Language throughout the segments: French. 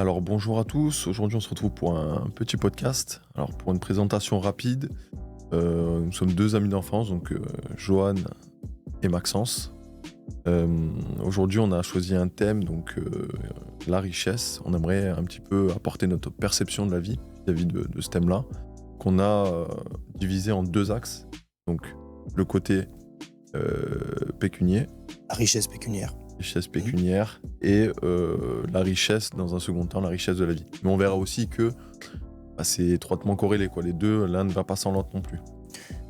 Alors bonjour à tous, aujourd'hui on se retrouve pour un petit podcast. Alors pour une présentation rapide, nous sommes deux amis d'enfance, donc Johan et Maxence. Aujourd'hui on a choisi un thème, donc la richesse. On aimerait un petit peu apporter notre perception de la vie vis-à-vis de ce thème-là, qu'on a divisé en deux axes. Donc le côté pécunier, La richesse pécuniaire. et la richesse, dans un second temps, la richesse de la vie. Mais on verra aussi que c'est étroitement corrélé, quoi. Les deux, l'un ne va pas sans l'autre non plus.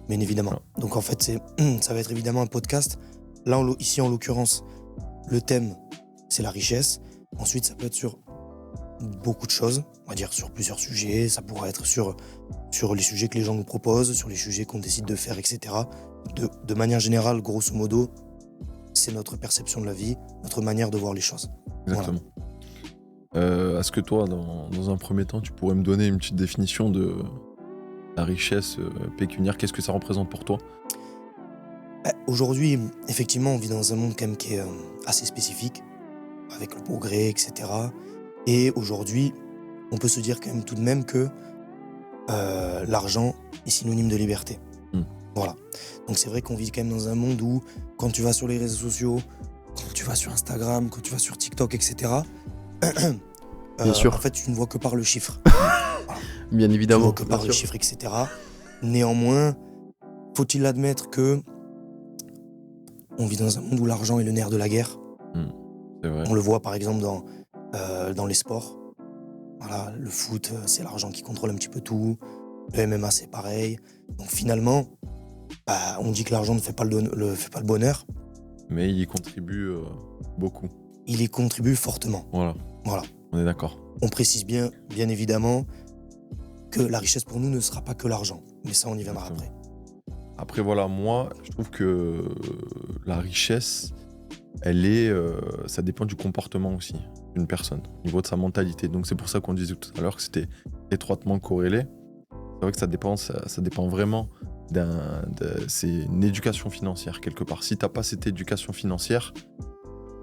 Bien évidemment. Voilà. Donc en fait, ça va être évidemment un podcast. Là, ici en l'occurrence, le thème, c'est la richesse. Ensuite, ça peut être sur beaucoup de choses, on va dire sur plusieurs sujets. Ça pourra être sur les sujets que les gens nous proposent, sur les sujets qu'on décide de faire, etc. De manière générale, grosso modo, c'est notre perception de la vie, notre manière de voir les choses. Exactement. Est-ce que toi, dans un premier temps, tu pourrais me donner une petite définition de la richesse pécuniaire? Qu'est-ce que ça représente pour toi? Aujourd'hui, effectivement, on vit dans un monde quand même qui est assez spécifique, avec le progrès, etc. Et aujourd'hui, on peut se dire quand même tout de même que l'argent est synonyme de liberté. Voilà. Donc c'est vrai qu'on vit quand même dans un monde où, quand tu vas sur les réseaux sociaux, quand tu vas sur Instagram, quand tu vas sur TikTok, etc., Bien sûr. en fait, tu ne vois que par le chiffre. Bien Tu ne évidemment. vois que par le chiffre, etc. Néanmoins, faut-il admettre que on vit dans un monde où l'argent est le nerf de la guerre. C'est vrai. On le voit par exemple dans les sports. Voilà, le foot, c'est l'argent qui contrôle un petit peu tout. Le MMA, c'est pareil. Donc finalement, on dit que l'argent ne fait pas le bonheur. Mais il y contribue beaucoup. Il y contribue fortement. Voilà, Voilà. on est d'accord. On précise bien évidemment, que la richesse pour nous ne sera pas que l'argent. Mais ça, on y viendra Exactement. après. Après, voilà, moi, je trouve que la richesse, ça dépend du comportement aussi d'une personne, au niveau de sa mentalité. Donc c'est pour ça qu'on disait tout à l'heure que c'était étroitement corrélé. C'est vrai que ça dépend vraiment c'est une éducation financière quelque part. Si t'as pas cette éducation financière,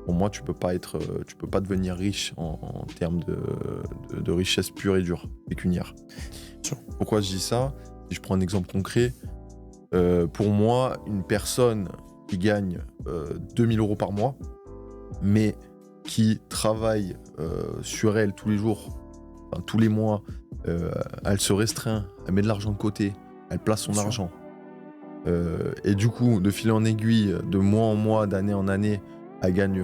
pour moi, tu peux pas devenir riche en termes de richesse pure et dure, pécuniaire. Sure. Pourquoi je dis ça? Si je prends un exemple concret, pour moi, une personne qui gagne 2000 € par mois, mais qui travaille sur elle tous les jours, enfin, tous les mois, elle se restreint, elle met de l'argent de côté, elle place son Bien sûr. argent. Et du coup, de fil en aiguille, de mois en mois, d'année en année, elle gagne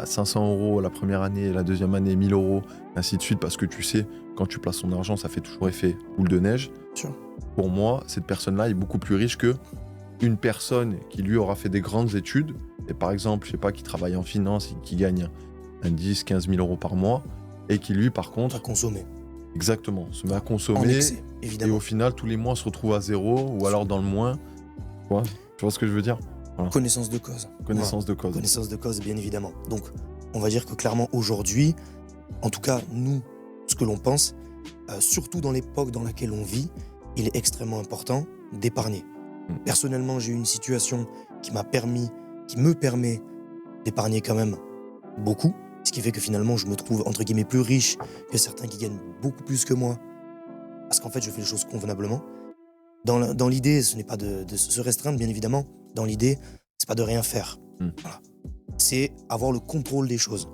500 € la première année, la deuxième année 1000 €, ainsi de suite, parce que tu sais, quand tu places son argent, ça fait toujours effet boule de neige. Sûr. Pour moi, cette personne-là est beaucoup plus riche que une personne qui lui aura fait des grandes études, et par exemple, je sais pas, qui travaille en finance et qui gagne un 10-15 000 € par mois, et qui lui, par À contre, consommer. exactement, se met à En consommer, excès, et évidemment. au final, tous les mois se retrouve à zéro, ou alors dans le moins. Tu vois ce que je veux dire? Connaissance de cause. Connaissance de cause. Connaissance de cause, bien évidemment. Donc, on va dire que clairement, aujourd'hui, en tout cas, nous, ce que l'on pense, surtout dans l'époque dans laquelle on vit, il est extrêmement important d'épargner. Personnellement, j'ai eu une situation qui me permet d'épargner quand même beaucoup, ce qui fait que finalement, je me trouve, entre guillemets, plus riche que certains qui gagnent beaucoup plus que moi, parce qu'en fait, je fais les choses convenablement. Dans l'idée, ce n'est pas de se restreindre, bien évidemment. Dans l'idée, c'est pas de rien faire. Voilà. C'est avoir le contrôle des choses.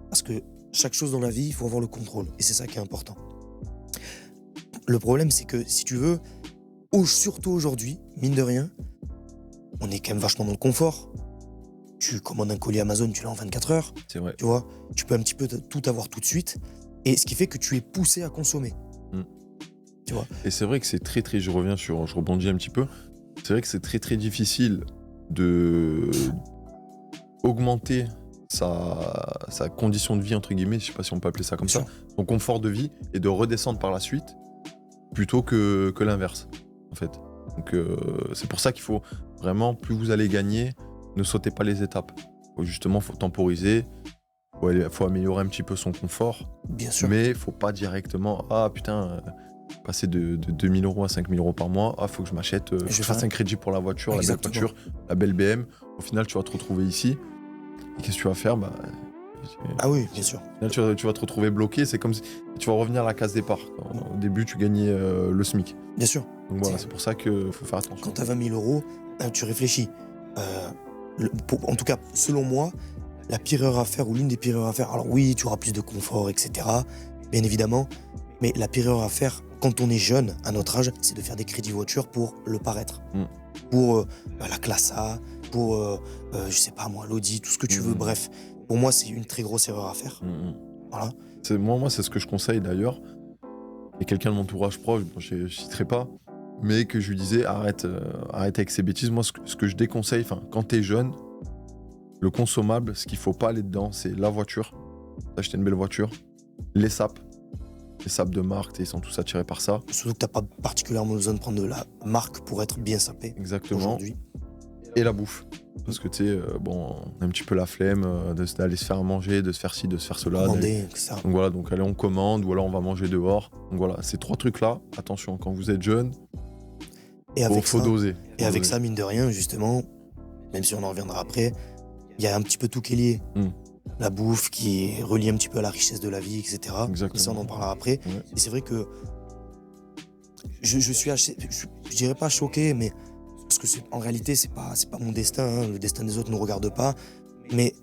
Parce que chaque chose dans la vie, il faut avoir le contrôle. Et c'est ça qui est important. Le problème, c'est que si tu veux, surtout aujourd'hui, mine de rien, on est quand même vachement dans le confort. Tu commandes un colis Amazon, tu l'as en 24 heures. C'est vrai. Tu vois, tu peux un petit peu tout avoir tout de suite. Et ce qui fait que tu es poussé à consommer. Tu vois. Et c'est vrai que c'est très, je rebondis un petit peu. C'est vrai que c'est très, très difficile de augmenter sa condition de vie, entre guillemets, je sais pas si on peut appeler ça comme ça, son confort de vie, et de redescendre par la suite, plutôt que l'inverse, en fait. Donc c'est pour ça qu'il faut vraiment, plus vous allez gagner, ne sautez pas les étapes. Faut temporiser, faut améliorer un petit peu son confort, Bien sûr. mais faut pas directement, passer de 2000 € à 5000 € par mois, faut que je m'achète, je fasse un crédit pour la voiture, Exactement. la belle BM. Au final, tu vas te retrouver ici. Et qu'est-ce que tu vas faire? Ah oui, bien sûr. Là, tu vas te retrouver bloqué, c'est comme si tu vas revenir à la case départ. Au début, tu gagnais le SMIC. Bien sûr. Donc voilà, c'est pour ça qu'il faut faire attention. Quand tu as 20 000 euros, tu réfléchis. En tout cas, selon moi, la pire erreur à faire, ou l'une des pires erreurs à faire, alors oui, tu auras plus de confort, etc., bien évidemment, mais la pire erreur à faire, quand on est jeune, à notre âge, c'est de faire des crédits voiture pour le paraître. Pour la classe A, pour, je sais pas moi, l'Audi, tout ce que tu veux, bref. Pour moi, c'est une très grosse erreur à faire. Voilà. Moi, c'est ce que je conseille d'ailleurs. Et quelqu'un de mon entourage proche, bon, je citerai pas, mais que je lui disais arrête avec ces bêtises. Moi, ce que je déconseille, quand t'es jeune, le consommable, ce qu'il faut pas aller dedans, c'est la voiture. Acheter une belle voiture, les sapes de marque, ils sont tous attirés par ça. Surtout que t'as pas particulièrement besoin de prendre de la marque pour être bien sapé. Exactement. Aujourd'hui. Et la bouffe. Parce que tu sais, on a un petit peu la flemme d'aller se faire manger, de se faire ci, de se faire cela. Commander, etc. Donc voilà, donc allez, on commande, ou alors on va manger dehors. Donc voilà, ces 3 trucs-là, attention, quand vous êtes jeune, faut doser. Et avec ça, mine de rien, justement, même si on en reviendra après, il y a un petit peu tout qui est lié. La bouffe qui est reliée un petit peu à la richesse de la vie, etc. Exactement. Ça, on en parlera après. Ouais. Et c'est vrai que je suis assez, je dirais pas choqué, mais parce que en réalité, c'est pas mon destin, hein. Le destin des autres ne nous regarde pas. Mais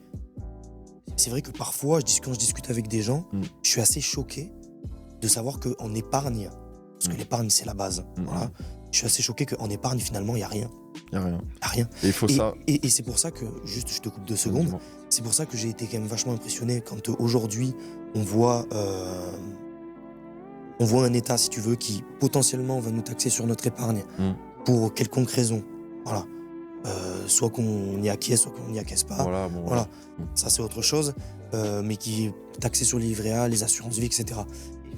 c'est vrai que parfois, quand je discute avec des gens, je suis assez choqué de savoir qu'en épargne, parce que l'épargne, c'est la base, voilà. Je suis assez choqué qu'en épargne, finalement, il n'y a rien. Il n'y a rien. Y a rien. Et il faut ça. Et c'est pour ça que, juste, je te coupe 2 secondes, c'est pour ça que j'ai été quand même vachement impressionné quand aujourd'hui, on voit un État, si tu veux, qui potentiellement va nous taxer sur notre épargne pour quelconque raison. Voilà. Soit qu'on y acquiesce, soit qu'on n'y acquiesce pas. Voilà. Ça, c'est autre chose. Mais qui est taxé sur les livrets A, les assurances vie, etc.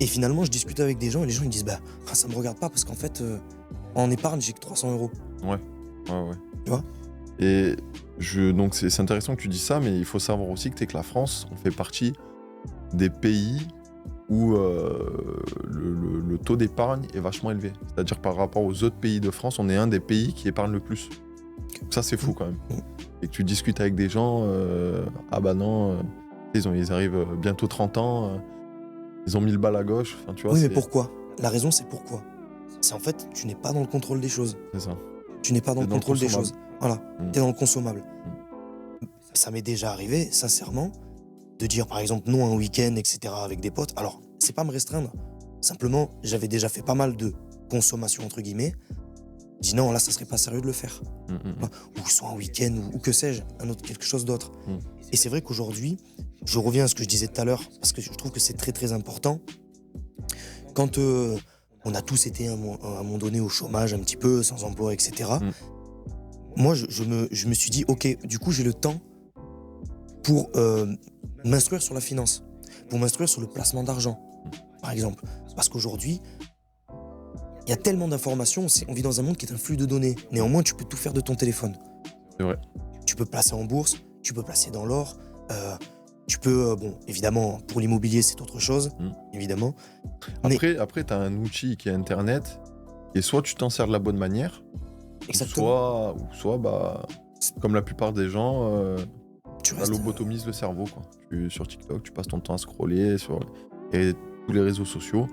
Et finalement, je discute avec des gens et les gens ils disent ça me regarde pas parce qu'en fait, en épargne, j'ai que 300 €. Ouais. Tu vois ? Et donc c'est intéressant que tu dis ça, mais il faut savoir aussi que la France, on fait partie des pays où le taux d'épargne est vachement élevé. C'est-à-dire par rapport aux autres pays de France, on est un des pays qui épargne le plus. Ça, c'est fou quand même. Et que tu discutes avec des gens, ils arrivent bientôt 30 ans, ils ont 1000 balles à gauche. Enfin, tu vois, oui, mais pourquoi ? La raison, c'est pourquoi ? C'est en fait, tu n'es pas dans le contrôle des choses. C'est ça. Tu n'es pas dans le contrôle des choses. Voilà, t'es dans le consommable. Ça m'est déjà arrivé, sincèrement, de dire par exemple non un week-end, etc. avec des potes. Alors, c'est pas me restreindre. Simplement, j'avais déjà fait pas mal de consommation, entre guillemets. Je dis non, là, ça serait pas sérieux de le faire. Ou soit un week-end, ou que sais-je, quelque chose d'autre. Et c'est vrai qu'aujourd'hui, je reviens à ce que je disais tout à l'heure, parce que je trouve que c'est très très important. Quand on a tous été à un moment donné au chômage, un petit peu, sans emploi, etc. Moi, je me suis dit, ok, du coup, j'ai le temps pour m'instruire sur la finance, pour m'instruire sur le placement d'argent, par exemple. Parce qu'aujourd'hui, il y a tellement d'informations, on vit dans un monde qui est un flux de données. Néanmoins, tu peux tout faire de ton téléphone. C'est vrai. Tu peux placer en bourse, tu peux placer dans l'or, tu peux, évidemment, pour l'immobilier, c'est autre chose, évidemment. Après, tu as un outil qui est Internet, et soit tu t'en sers de la bonne manière, exactement. ou soit comme la plupart des gens, tu lobotomises le cerveau. Sur TikTok, tu passes ton temps à scroller et tous les réseaux sociaux.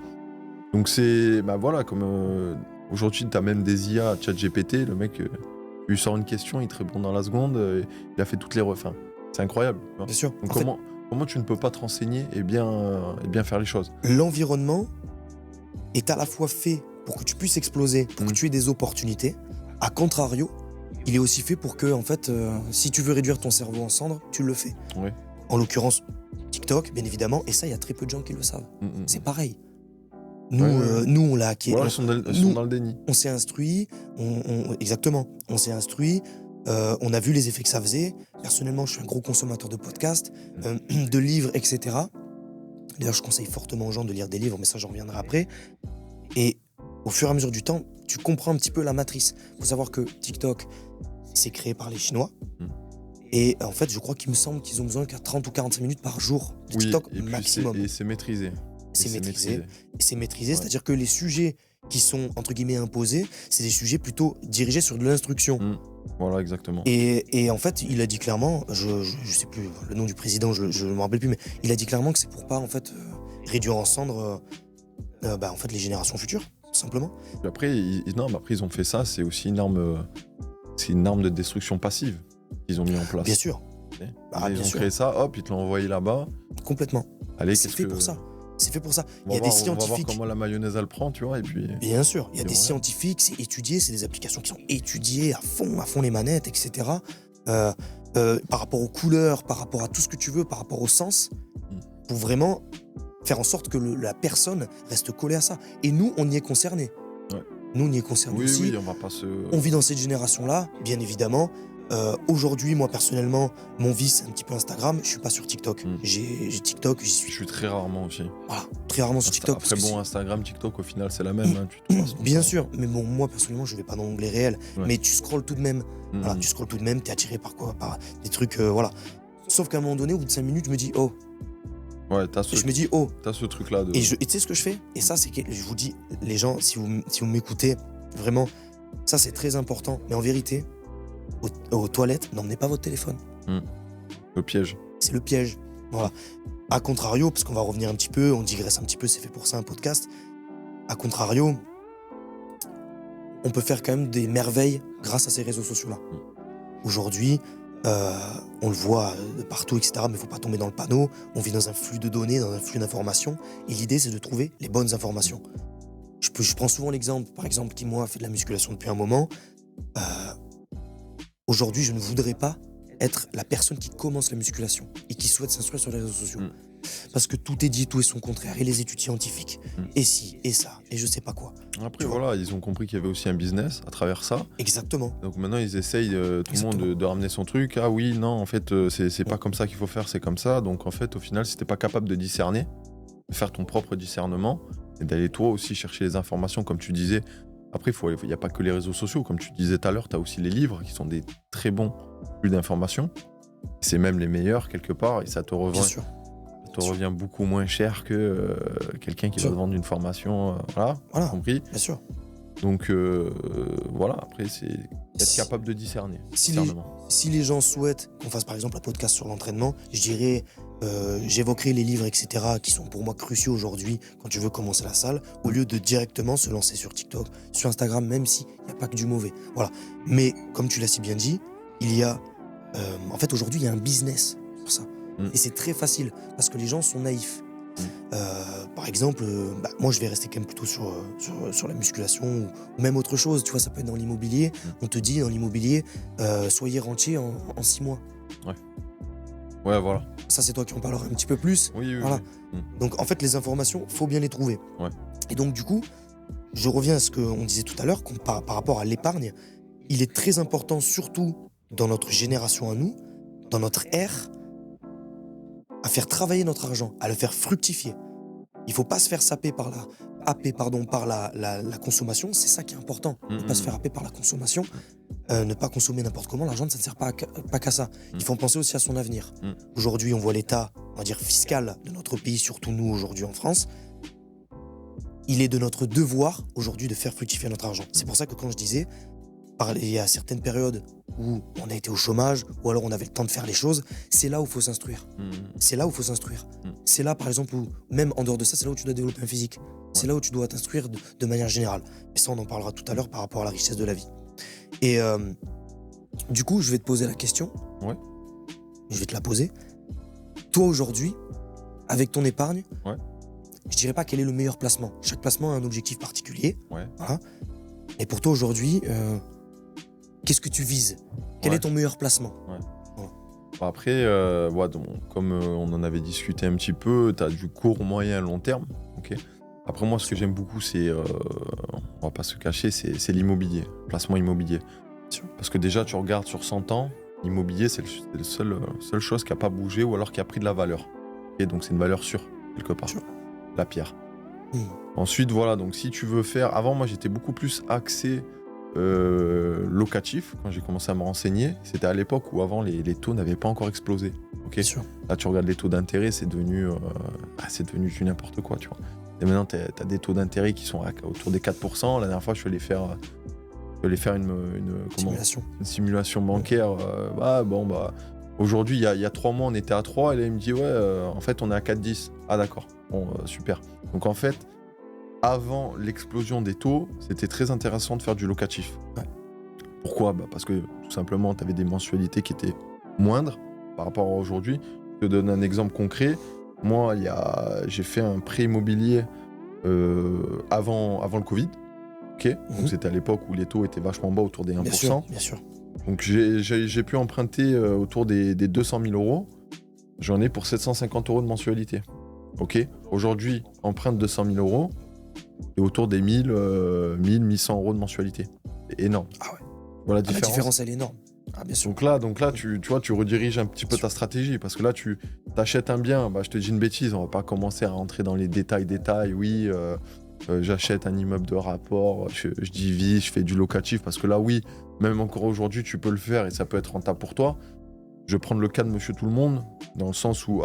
Donc c'est, comme aujourd'hui, tu as même des IA, ChatGPT, le mec, tu lui sors une question, il te répond dans la seconde, il a fait toutes les refins. C'est incroyable. Bien sûr. Donc comment tu ne peux pas te renseigner et bien faire les choses ? L'environnement est à la fois fait pour que tu puisses exploser, pour que tu aies des opportunités. A contrario, il est aussi fait pour que, en fait, si tu veux réduire ton cerveau en cendres, tu le fais. Oui. En l'occurrence, TikTok, bien évidemment, et ça, il y a très peu de gens qui le savent. C'est pareil. Nous, on l'a acquis. Voilà, ils sont dans le déni. On s'est instruit, exactement, on s'est instruit, on a vu les effets que ça faisait. Personnellement, je suis un gros consommateur de podcasts, de livres, etc. D'ailleurs, je conseille fortement aux gens de lire des livres, mais ça, j'en reviendrai après. Et au fur et à mesure du temps, tu comprends un petit peu la matrice. Il faut savoir que TikTok, c'est créé par les Chinois. Et en fait, je crois qu'il me semble qu'ils ont besoin qu'à 30 ou 45 minutes par jour de TikTok maximum. Et c'est maîtrisé. C'est maîtrisé, c'est-à-dire que les sujets qui sont, entre guillemets, imposés, c'est des sujets plutôt dirigés sur de l'instruction. Voilà, exactement. Et en fait, il a dit clairement, je sais plus le nom du président, je ne me rappelle plus, mais il a dit clairement que c'est pour pas en fait réduire en cendres en fait, les générations futures, tout simplement. Puis après, ils ont fait ça, c'est aussi une arme de destruction passive qu'ils ont mis en place. Bien sûr. Ils ont créé ça, hop, ils te l'ont envoyé là-bas. Complètement. Allez, c'est fait pour ça. C'est fait pour ça. Il y a On des va voir scientifiques. comment la mayonnaise elle prend, tu vois, et puis. Bien sûr, il y a des voilà. scientifiques, c'est étudié, c'est des applications qui sont étudiées à fond les manettes, etc. Par rapport aux couleurs, par rapport à tout ce que tu veux, par rapport au sens, pour vraiment faire en sorte que la personne reste collée à ça. Et nous, on y est concernés. Ouais. Nous, on y est concernés aussi. Oui, on va pas se. On vit dans cette génération-là, bien évidemment. Aujourd'hui, moi, personnellement, mon vice, c'est un petit peu Instagram. Je suis pas sur TikTok. J'ai TikTok, j'y Je suis. suis très rarement aussi. Voilà, très rarement sur TikTok. Après, bon, Instagram, TikTok, au final, c'est la même. Hein, tu te passes ton Bien temps. sûr, mais bon, moi, personnellement, je vais pas dans l'onglet réel. Ouais. Mais tu scrolles tout de même. Voilà, tu scrolles tout de même, t'es attiré par quoi? Par des trucs, voilà. Sauf qu'à un moment donné, au bout de 5 minutes, je me dis, oh. Ouais, Je me dis, oh. t'as ce truc-là. Et tu sais ce que je fais? Et ça, c'est que je vous dis, les gens, si vous m'écoutez, vraiment, ça, c'est très important. Mais en vérité, aux toilettes, n'emmenez pas votre téléphone. Le piège. C'est le piège. Voilà. A contrario, parce qu'on va revenir un petit peu, on digresse un petit peu, c'est fait pour ça un podcast. A contrario, on peut faire quand même des merveilles grâce à ces réseaux sociaux-là. Aujourd'hui, on le voit de partout, etc. Mais il ne faut pas tomber dans le panneau. On vit dans un flux de données, dans un flux d'informations. Et l'idée, c'est de trouver les bonnes informations. Je prends souvent l'exemple, par exemple, qui, moi, fait de la musculation depuis un moment. Aujourd'hui, je ne voudrais pas être la personne qui commence la musculation et qui souhaite s'instruire sur les réseaux sociaux. Parce que tout est dit, tout est son contraire. Et les études scientifiques, et ci, et ça, et je sais pas quoi. Après, voilà, ils ont compris qu'il y avait aussi un business à travers ça. Exactement. Donc maintenant, ils essayent, tout le monde, de ramener son truc. Ah oui, non, en fait, c'est pas comme ça qu'il faut faire, c'est comme ça. Donc en fait, au final, si t'es pas capable de discerner, de faire ton propre discernement, et d'aller toi aussi chercher les informations, comme tu disais. Après, il n'y a pas que les réseaux sociaux. Comme tu disais tout à l'heure, tu as aussi les livres qui sont des très bons flux d'informations. C'est même les meilleurs quelque part et ça te revient. Bien sûr. Ça te revient beaucoup moins cher que quelqu'un qui va te vendre une formation. Voilà. Compris. Bien sûr. Donc voilà, après, c'est être capable de discerner. Si les gens souhaitent qu'on fasse par exemple un podcast sur l'entraînement, je dirais, j'évoquerai les livres, etc., qui sont pour moi cruciaux aujourd'hui quand tu veux commencer la salle, au lieu de directement se lancer sur TikTok, sur Instagram, même s'il n'y a pas que du mauvais. Voilà. Mais comme tu l'as si bien dit, il y a. En fait, aujourd'hui, il y a un business pour ça. Et c'est très facile parce que les gens sont naïfs. Par exemple, moi je vais rester quand même plutôt sur la musculation ou même autre chose, tu vois, ça peut être dans l'immobilier. On te dit dans l'immobilier, soyez rentier en 6 mois. Ouais, voilà. Ça, c'est toi qui en parleras un petit peu plus. Oui. Voilà. Donc en fait, les informations, faut bien les trouver. Ouais. Et donc du coup, je reviens à ce qu'on disait tout à l'heure, par rapport à l'épargne, il est très important, surtout dans notre génération à nous, dans notre ère, à faire travailler notre argent, à le faire fructifier. Il ne faut pas se faire happer par la consommation, c'est ça qui est important. Ne pas se faire happer par la consommation, ne pas consommer n'importe comment. L'argent, ça ne sert pas qu'à ça. Il faut en penser aussi à son avenir. Aujourd'hui, on voit l'état, on va dire, fiscal de notre pays, surtout nous aujourd'hui en France. Il est de notre devoir aujourd'hui de faire fructifier notre argent. C'est pour ça que quand je disais, il y a certaines périodes où on a été au chômage ou alors on avait le temps de faire les choses, c'est là où il faut s'instruire. C'est là où il faut s'instruire. C'est là, par exemple, où, même en dehors de ça, c'est là où tu dois développer un physique. C'est là où tu dois t'instruire de manière générale. Et ça, on en parlera tout à l'heure par rapport à la richesse de la vie. Et du coup, je vais te poser la question. Ouais. Je vais te la poser. Toi, aujourd'hui, avec ton épargne, je dirais pas quel est le meilleur placement. Chaque placement a un objectif particulier. Voilà. Et pour toi, aujourd'hui, qu'est-ce que tu vises? Quel est ton meilleur placement? Après, comme on en avait discuté un petit peu, tu as du court, moyen, long terme. Okay. Après, moi, ce que j'aime beaucoup, c'est, on va pas se cacher, c'est l'immobilier, placement immobilier. Parce que déjà, tu regardes sur 100 ans, l'immobilier, c'est la seule chose qui n'a pas bougé ou alors qui a pris de la valeur. Et donc, c'est une valeur sûre, quelque part, la pierre. Ensuite, voilà, donc si tu veux faire... Avant, moi, j'étais beaucoup plus axé locatif quand j'ai commencé à me renseigner. C'était à l'époque où avant les taux n'avaient pas encore explosé. Okay. Là, tu regardes les taux d'intérêt, c'est devenu du n'importe quoi, tu vois. Et maintenant, tu as des taux d'intérêt qui sont autour des 4%. La dernière fois, je suis allé faire une simulation bancaire. Aujourd'hui, il y a 3 mois, on était à 3. Et là, il me dit, en fait, on est à 4,10. Ah, d'accord. Bon, super. Donc, en fait, avant l'explosion des taux, c'était très intéressant de faire du locatif. Ouais. Pourquoi ? Parce que, tout simplement, tu avais des mensualités qui étaient moindres par rapport à aujourd'hui. Je te donne un exemple concret. Moi, j'ai fait un prêt immobilier avant le Covid. Okay. Donc c'était à l'époque où les taux étaient vachement bas, autour des 1%. Bien sûr. Donc j'ai pu emprunter autour des 200 000 euros. J'en ai pour 750 euros de mensualité. Ok. Aujourd'hui, emprunte 200 000 euros et autour des 1100 euros de mensualité. C'est énorme. Ah ouais. Voilà, la différence, elle est énorme. Ah, bien sûr. Donc là tu vois, tu rediriges un petit peu ta stratégie parce que là, tu t'achètes un bien. Je te dis une bêtise, on va pas commencer à rentrer dans les détails. Oui. J'achète un immeuble de rapport, je divise, je fais du locatif, parce que là, oui, même encore aujourd'hui, tu peux le faire et ça peut être rentable pour toi. Je vais prendre le cas de Monsieur Tout-le-Monde, dans le sens où,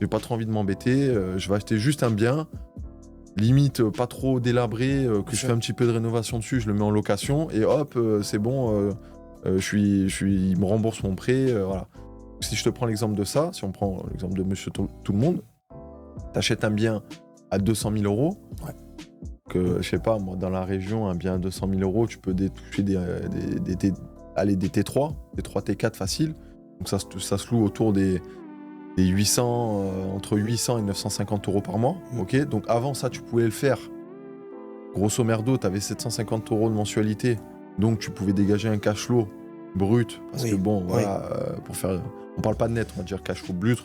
j'ai pas trop envie de m'embêter, je vais acheter juste un bien, limite pas trop délabré, que je fais un petit peu de rénovation dessus, je le mets en location, et hop, c'est bon, il me rembourse mon prêt, voilà. Si je te prends l'exemple de ça, si on prend l'exemple de Monsieur Tout-le-Monde, t'achètes un bien à 200 000 euros, que je sais pas, moi dans la région, un bien à 200 000 euros, tu peux toucher des T3, des 3 T4 faciles. Donc ça se loue autour des 800, entre 800 et 950 euros par mois. Ok. Donc avant ça, tu pouvais le faire. Grosso merdo, tu avais 750 euros de mensualité, donc tu pouvais dégager un cash flow brut, parce que pour faire, on parle pas de net, on va dire cash flow brut,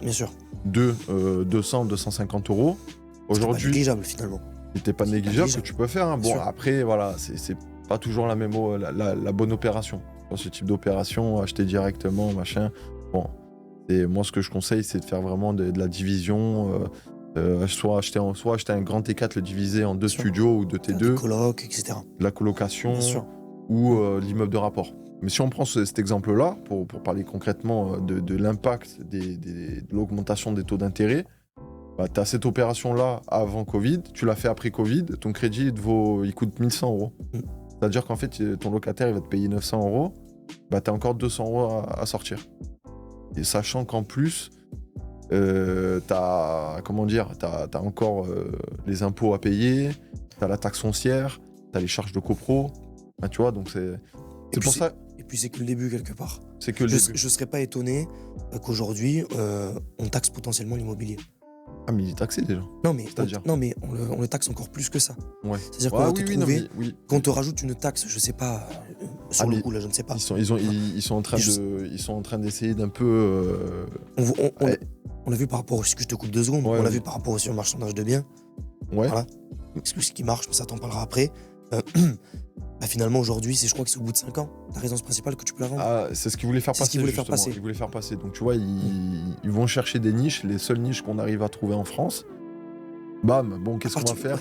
bien sûr. De 200-250 euros. Aujourd'hui, c'est pas négligeable finalement. C'était pas négligeable que tu peux faire. Hein. Bon, après, voilà, c'est pas toujours la bonne opération. Dans ce type d'opération, acheter directement, machin. Bon, moi, ce que je conseille, c'est de faire vraiment de la division. Soit acheter un grand T4, le diviser en 2 studios ou 2 T2. Des colocs, etc. La colocation ou l'immeuble de rapport. Mais si on prend cet exemple-là, pour parler concrètement de l'impact de l'augmentation des taux d'intérêt, tu as cette opération-là avant Covid, tu l'as fait après Covid, ton crédit il coûte 1100 euros. C'est-à-dire qu'en fait, ton locataire il va te payer 900 euros, tu as encore 200 euros à sortir. Et sachant qu'en plus, t'as encore les impôts à payer, t'as la taxe foncière, t'as les charges de copro, tu vois, donc c'est pour ça. Et puis c'est que le début quelque part. C'est que le début. Je serais pas étonné qu'aujourd'hui on taxe potentiellement l'immobilier. Ah mais il est taxé déjà. Non mais on le taxe encore plus que ça. Ouais. C'est-à-dire qu'on te rajoute une taxe, je sais pas sur le coup là, je ne sais pas. Ils sont en train d'essayer d'un peu. On l'a vu par rapport, si je te coupe 2 secondes, on l'a vu par rapport aussi au marchandage de biens. Ouais. Voilà. Ce qui marche, mais ça t'en parlera après. Finalement aujourd'hui, je crois que c'est au bout de 5 ans, ta résidence principale que tu peux la vendre. Ah, c'est ce qu'ils voulaient faire passer. Ils voulaient faire passer. Donc tu vois, ils vont chercher des niches, les seules niches qu'on arrive à trouver en France. Bam, bon, qu'est-ce qu'on va faire?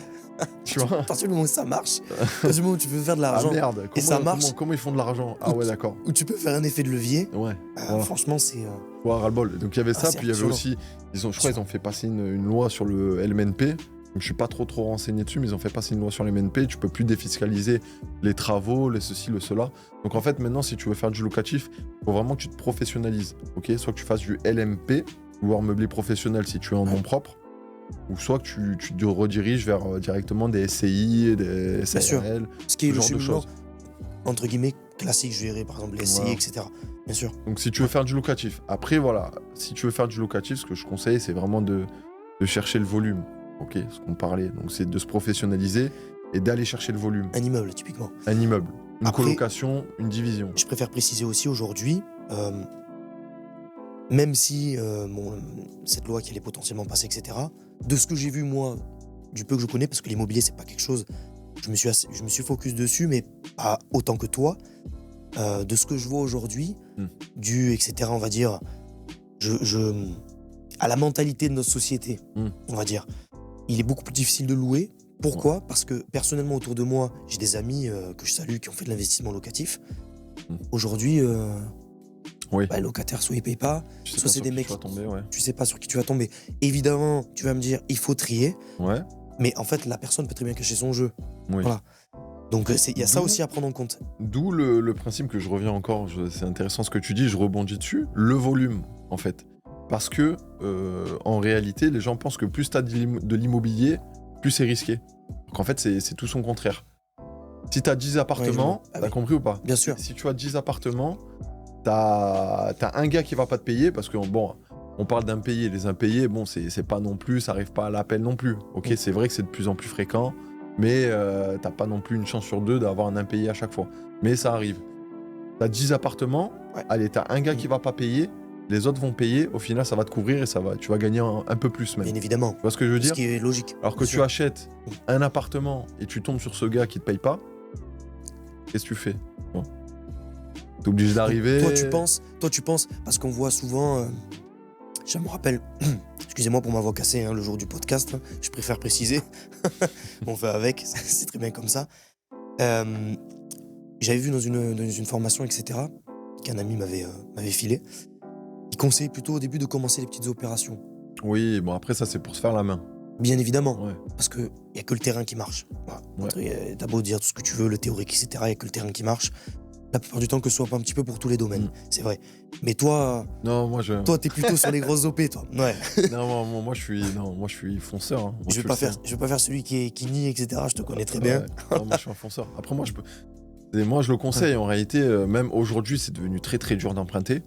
Tu vois, à partir du moment où ça marche, à partir du moment où tu peux faire de l'argent, merde, et ça marche. Comment ils font de l'argent? Ah ouais, d'accord. Où tu peux faire un effet de levier. Ouais. Franchement, c'est. ras-le-bol. Donc il y avait ça, puis il y avait aussi, je crois ils ont fait passer une loi sur le LMNP. Je suis pas trop renseigné dessus, mais ils ont fait passer une loi sur les MNP. Tu peux plus défiscaliser les travaux, les ceci, le cela. Donc en fait, maintenant, si tu veux faire du locatif, il faut vraiment que tu te professionnalises. Ok, soit que tu fasses du LMP, loueur meublé professionnel si tu es en nom propre, ou soit que tu te rediriges vers directement des SCI, des SARL, ce qui est ce genre de choses. Entre guillemets, classique, je dirais, par exemple les SCI, etc. Bien sûr. Donc si tu veux faire du locatif. Après, voilà, si tu veux faire du locatif, ce que je conseille, c'est vraiment de chercher le volume. Ok, ce qu'on parlait, donc c'est de se professionnaliser et d'aller chercher le volume. Un immeuble, typiquement. Un immeuble, une colocation, une division. Je préfère préciser aussi aujourd'hui, même si cette loi qui allait potentiellement passer, etc., de ce que j'ai vu moi, du peu que je connais, parce que l'immobilier c'est pas quelque chose, je me suis focus dessus, mais pas autant que toi, de ce que je vois aujourd'hui, etc., on va dire, à la mentalité de notre société, on va dire. Il est beaucoup plus difficile de louer. Pourquoi ? Parce que personnellement, autour de moi, j'ai des amis que je salue qui ont fait de l'investissement locatif. Aujourd'hui, Oui. Bah, les locataires, soit ils payent pas, Tu sais soit pas c'est sur des qui mecs, tu vas tomber, ouais. tu sais pas sur qui tu vas tomber. Évidemment, tu vas me dire, il faut trier, Ouais, mais en fait, la personne peut très bien cacher son jeu. oui. Voilà. Donc, il y a ça D'où- aussi à prendre en compte. D'où le principe que je reviens encore, c'est intéressant ce que tu dis, je rebondis dessus, le volume, en fait. Parce que, en réalité, les gens pensent que plus tu as de l'immobilier, plus c'est risqué. Donc en fait, c'est tout son contraire. Si tu as 10 appartements, Ah t'as oui. compris ou pas? Bien sûr. Si tu as 10 appartements, t'as un gars qui va pas te payer, parce que, bon, on parle d'impayés. Les impayés, bon, c'est pas non plus, ça arrive pas à l'appel non plus. Ok, c'est vrai que c'est de plus en plus fréquent, mais t'as pas non plus une chance sur deux d'avoir un impayé à chaque fois. Mais ça arrive. T'as 10 appartements, Ouais. allez, t'as un gars qui va pas payer, les autres vont payer, au final ça va te couvrir et tu vas gagner un peu plus même. Bien évidemment. Tu vois ce que je veux Ce dire? qui est logique. Alors que bien tu sûr. achètes un appartement et tu tombes sur ce gars qui te paye pas, qu'est-ce que tu fais? Bon. T'es obligé d'arriver. Toi, tu penses, parce qu'on voit souvent, je me rappelle, excusez-moi pour m'avoir cassé le jour du podcast, hein, je préfère préciser, on fait avec, c'est très bien comme ça. J'avais vu dans une formation, etc., qu'un ami m'avait filé, il conseillait plutôt au début de commencer les petites opérations. Oui, bon après ça c'est pour se faire la main. Bien évidemment, Ouais. parce qu'il n'y a que le terrain qui marche. Voilà. Ouais. T'as beau dire tout ce que tu veux, le théorique, etc., il n'y a que le terrain qui marche. La plupart du temps, que ce soit pas un petit peu pour tous les domaines, c'est vrai. Mais toi, Non, moi t'es plutôt sur les grosses OP, toi. Ouais. non, moi je suis fonceur. Hein. Moi, Je vais pas faire celui qui nie, etc. Je te connais très bien. Ouais. Non, moi je suis un fonceur. Après moi je le conseille en réalité, même aujourd'hui c'est devenu très très dur d'emprunter.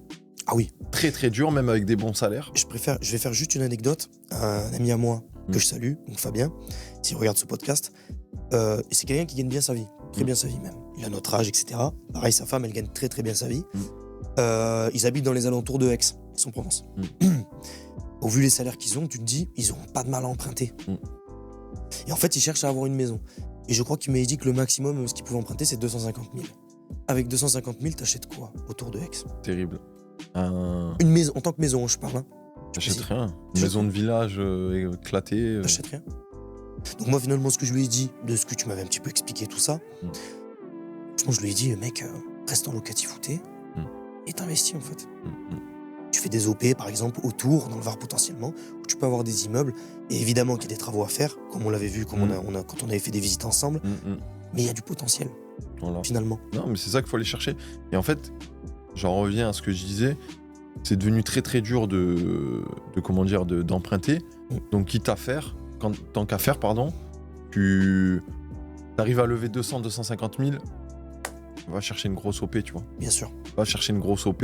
Ah oui. Très très dur, même avec des bons salaires. Je vais faire juste une anecdote. Un ami à moi que je salue, donc Fabien, s'il regarde ce podcast, c'est quelqu'un qui gagne bien sa vie, très bien sa vie même. Il a notre âge, etc. Pareil, sa femme, elle gagne très très bien sa vie. Ils habitent dans les alentours de Aix-en-Provence. Au vu les salaires qu'ils ont, tu te dis, ils n'auront pas de mal à emprunter. Et en fait, ils cherchent à avoir une maison. Et je crois qu'il m'a dit que le maximum, ce qu'ils pouvaient emprunter, c'est 250 000. Avec 250 000, t'achètes quoi autour de Aix? Terrible. Une maison, en tant que maison, je parle. Hein. J'achète rien. Une maison de village éclatée. T'achètes rien. Donc moi, finalement, ce que je lui ai dit, de ce que tu m'avais un petit peu expliqué, tout ça, franchement, je lui ai dit, mec, reste en locatif où t'es et t'investis, en fait. Tu fais des OP, par exemple, autour, dans le Var potentiellement, où tu peux avoir des immeubles. Et évidemment qu'il y a des travaux à faire, comme on l'avait vu, comme quand on avait fait des visites ensemble. Mais il y a du potentiel, Voilà. finalement. Non, mais c'est ça qu'il faut aller chercher. Et en fait, j'en reviens à ce que je disais, c'est devenu très très dur d'emprunter. Donc quitte à faire, tant qu'à faire, pardon, tu arrives à lever 200, 250 000, va chercher une grosse OP, tu vois. Bien sûr. Va chercher une grosse OP,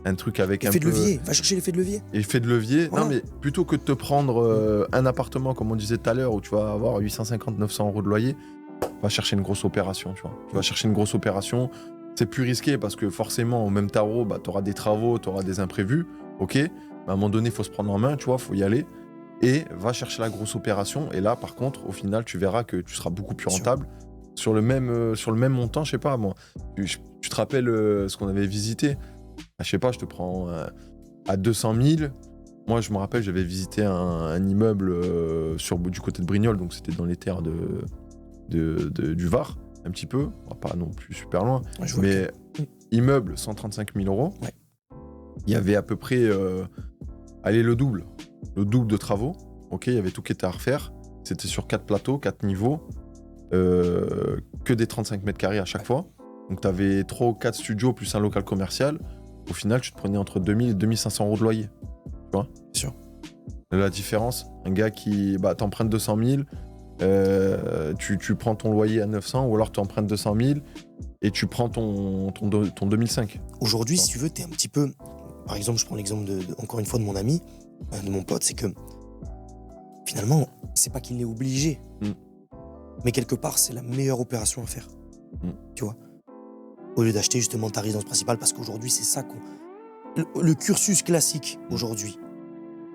un truc avec Effet un peu... de levier, va chercher l'effet de levier. Effet de levier. Voilà. Non, mais plutôt que de te prendre un appartement, comme on disait tout à l'heure, où tu vas avoir 850, 900 euros de loyer, va chercher une grosse opération, tu vois. Tu vas chercher une grosse opération. C'est plus risqué parce que forcément, au même tarot, tu auras des travaux, tu auras des imprévus, ok. Mais à un moment donné, il faut se prendre en main, tu vois, il faut y aller. Et va chercher la grosse opération. Et là, par contre, au final, tu verras que tu seras beaucoup plus rentable. Sur le même montant, je sais pas, moi. Tu te rappelles ce qu'on avait visité? Je sais pas, je te prends à 200 000. Moi, je me rappelle, j'avais visité un immeuble du côté de Brignoles, donc c'était dans les terres du Var, un petit peu, pas non plus super loin, mais immeuble 135 000 euros. Ouais. Il y avait à peu près, le double de travaux. Ok, il y avait tout qui était à refaire. C'était sur 4 plateaux, 4 niveaux, que des 35 mètres carrés à chaque fois. Donc tu avais 3 ou 4 studios plus un local commercial. Au final, tu te prenais entre 2000 et 2500 euros de loyer. Tu vois ? Bien sûr. La différence, un gars qui t'emprunte 200 000, tu prends ton loyer à 900, ou alors tu empruntes 200 000 et tu prends ton 2005. Aujourd'hui, si tu veux, t'es un petit peu... Par exemple, je prends l'exemple encore une fois de mon ami, de mon pote, c'est que finalement, c'est pas qu'il est obligé, mais quelque part, c'est la meilleure opération à faire. Tu vois ? Au lieu d'acheter justement ta résidence principale, parce qu'aujourd'hui, c'est ça qu'on... Le cursus classique, aujourd'hui,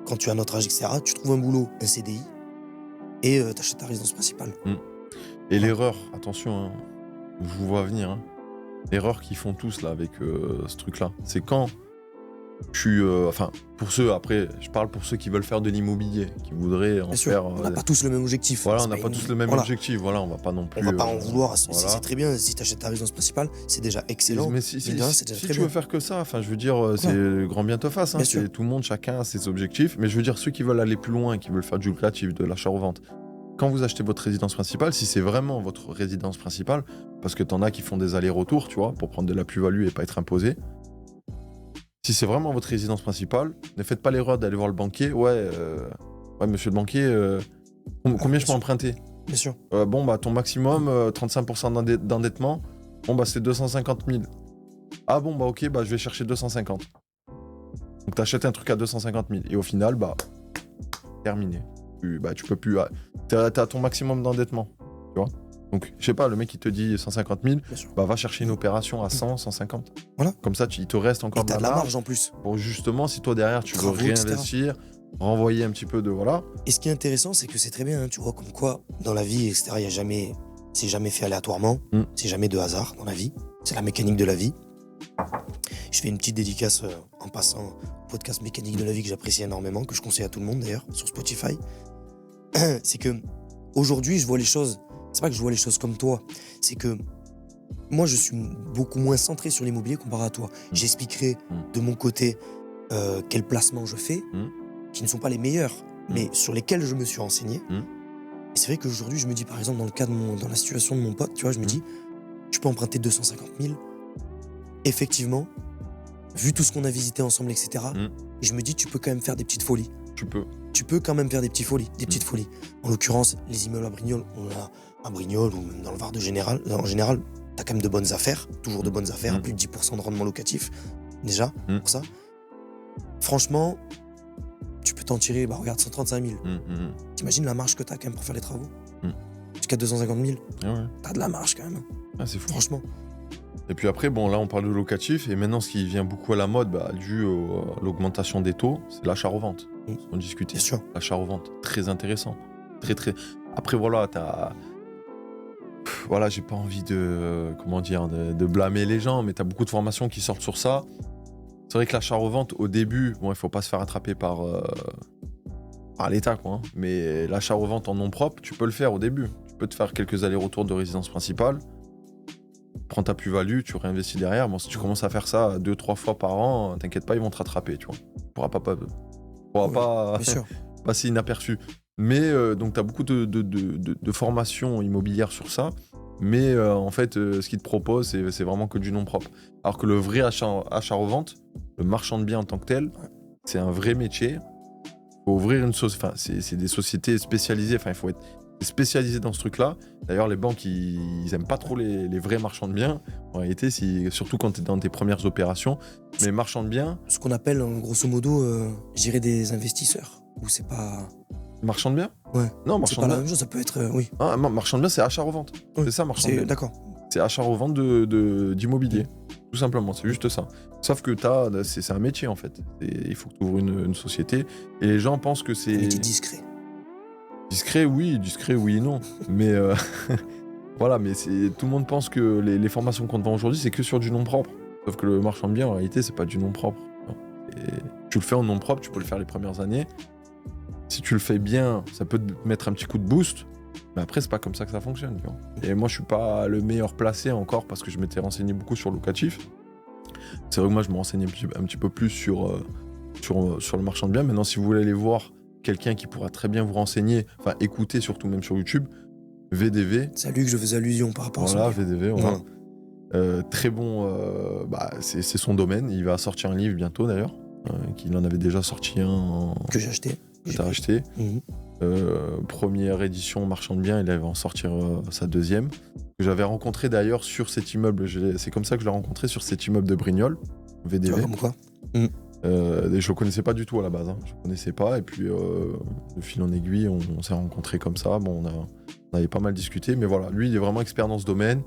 quand tu as notre âge, etc., tu trouves un boulot, un CDI, et t'achètes ta résidence principale. Et l'erreur, attention, hein, je vous vois venir, hein, l'erreur qu'ils font tous là avec ce truc-là, c'est quand Enfin, pour ceux, après, je parle pour ceux qui veulent faire de l'immobilier, qui voudraient en Bien sûr, faire. on n'a pas tous le même objectif. Voilà, on C'est n'a pas tous le même voilà. objectif. Voilà, on va pas non plus. On va pas en vouloir. voilà. C'est très bien. Si tu achètes ta résidence principale, c'est déjà excellent. Mais si c'est déjà si très tu bien. veux faire que ça, enfin, je veux dire, c'est le grand bien te fasse. Hein, Bien sûr. tout le monde, chacun a ses objectifs. Mais je veux dire, ceux qui veulent aller plus loin, qui veulent faire du locatif, de l'achat-revente, quand vous achetez votre résidence principale, si c'est vraiment votre résidence principale, parce que t'en as qui font des allers-retours, tu vois, pour prendre de la plus-value et pas être imposé. Si c'est vraiment votre résidence principale, ne faites pas l'erreur d'aller voir le banquier. Ouais, monsieur le banquier, combien je peux emprunter? Bien sûr. Bon, bah, ton maximum, 35% d'endettement, bon, bah, c'est 250 000. Ah bon, bah, ok, bah, je vais chercher 250. Donc, t'achètes un truc à 250 000. Et au final, bah, terminé. Tu peux plus. T'as ton maximum d'endettement, tu vois. Donc, je sais pas, le mec, il te dit 150 000, bah, va chercher une opération à 100, 150. Voilà. Comme ça, il te reste encore Et t'as de la marge en plus. pour justement, si toi, derrière, tu veux Travaux, etc. réinvestir, renvoyer un petit peu de. Voilà. Et ce qui est intéressant, c'est que c'est très bien, hein, tu vois, comme quoi, dans la vie, etc., c'est jamais fait aléatoirement, c'est jamais de hasard dans la vie, c'est la mécanique de la vie. Je fais une petite dédicace en passant au podcast Mécanique de la vie que j'apprécie énormément, que je conseille à tout le monde d'ailleurs, sur Spotify. C'est que, aujourd'hui, je vois les choses, c'est pas que je vois les choses comme toi, c'est que moi, je suis beaucoup moins centré sur l'immobilier comparé à toi. J'expliquerai de mon côté quels placements je fais, qui ne sont pas les meilleurs, mais sur lesquels je me suis renseigné. Et c'est vrai qu'aujourd'hui, je me dis, par exemple, dans la situation de mon pote, tu vois, je me dis, tu peux emprunter 250 000. Effectivement, vu tout ce qu'on a visité ensemble, etc., et je me dis, tu peux quand même faire des petites folies. Tu peux quand même faire des petites folies. En l'occurrence, les immeubles à Brignoles, on a à Brignoles ou même dans le Var en général, t'as quand même de bonnes affaires, toujours de bonnes affaires, à plus de 10% de rendement locatif, déjà, pour ça. Franchement, tu peux t'en tirer, regarde, 135 000. T'imagines la marge que t'as quand même pour faire les travaux jusqu'à 250 000. Ah ouais. T'as de la marge quand même. Ah, c'est fou. Franchement. Et puis après, bon, là, on parle de locatif, et maintenant, ce qui vient beaucoup à la mode, dû à l'augmentation des taux, c'est l'achat-revente. On discutait. Bien sûr. L'achat-revente, très intéressant. Très, très. Après, voilà, voilà, j'ai pas envie de blâmer les gens, mais t'as beaucoup de formations qui sortent sur ça. C'est vrai que l'achat-revente, au début, bon, il faut pas se faire attraper par l'État, quoi. Hein. Mais l'achat-revente en nom propre, tu peux le faire au début. Tu peux te faire quelques allers-retours de résidence principale. Prends ta plus-value, tu réinvestis derrière. Bon, si tu commences à faire ça 2-3 fois par an, t'inquiète pas, ils vont te rattraper, tu vois. Tu pourras pas passer inaperçu. Mais donc, t'as beaucoup de formations immobilières sur ça. Mais en fait, ce qu'ils te proposent, c'est vraiment que du nom propre. Alors que le vrai achat-revente, le marchand de biens en tant que tel, c'est un vrai métier. Il faut ouvrir une société. Enfin, c'est des sociétés spécialisées. Enfin, il faut être spécialisé dans ce truc-là. D'ailleurs, les banques, ils aiment pas trop les vrais marchands de biens. En réalité, surtout quand tu es dans tes premières opérations. Mais marchands de biens... Ce qu'on appelle, grosso modo, je dirais des investisseurs. Ou c'est pas... Marchand de biens? Ouais. Non, c'est marchand pas de la biens. même chose, ça peut être... oui. Ah, marchand de biens, c'est achat-revente. Oui. C'est ça, marchand de biens. D'accord. C'est achat-revente d'immobilier. Tout simplement, c'est juste ça. Sauf que c'est un métier, en fait. Il faut que tu ouvres une société. Et les gens pensent que c'est... Un métier discret. Discret, oui et non. Mais voilà, mais tout le monde pense que les formations qu'on te vend aujourd'hui, c'est que sur du nom propre. Sauf que le marchand de biens, en réalité, c'est pas du nom propre. Et tu le fais en nom propre, tu peux le faire les premières années. Si tu le fais bien, ça peut te mettre un petit coup de boost. Mais après, c'est pas comme ça que ça fonctionne. Tu vois. Et moi, je suis pas le meilleur placé encore parce que je m'étais renseigné beaucoup sur le locatif. C'est vrai que moi, je me renseignais un petit peu plus sur le marchand de biens. Maintenant, si vous voulez aller voir quelqu'un qui pourra très bien vous renseigner, enfin écouter surtout même sur YouTube, VDV. C'est à lui que je faisais allusion par rapport à ça. Voilà, VDV, voilà. Très bon, c'est son domaine. Il va sortir un livre bientôt d'ailleurs, qu'il en avait déjà sorti un. Que j'ai acheté. Que t'as acheté. Première édition marchand de biens, il va en sortir sa deuxième. Que j'avais rencontré d'ailleurs sur cet immeuble. C'est comme ça que je l'ai rencontré sur cet immeuble de Brignoles, VDV. Tu vois comme quoi je le connaissais pas du tout à la base, hein. Je connaissais pas, et puis de fil en aiguille, on s'est rencontrés comme ça. Bon, on avait pas mal discuté, mais voilà, lui il est vraiment expert dans ce domaine.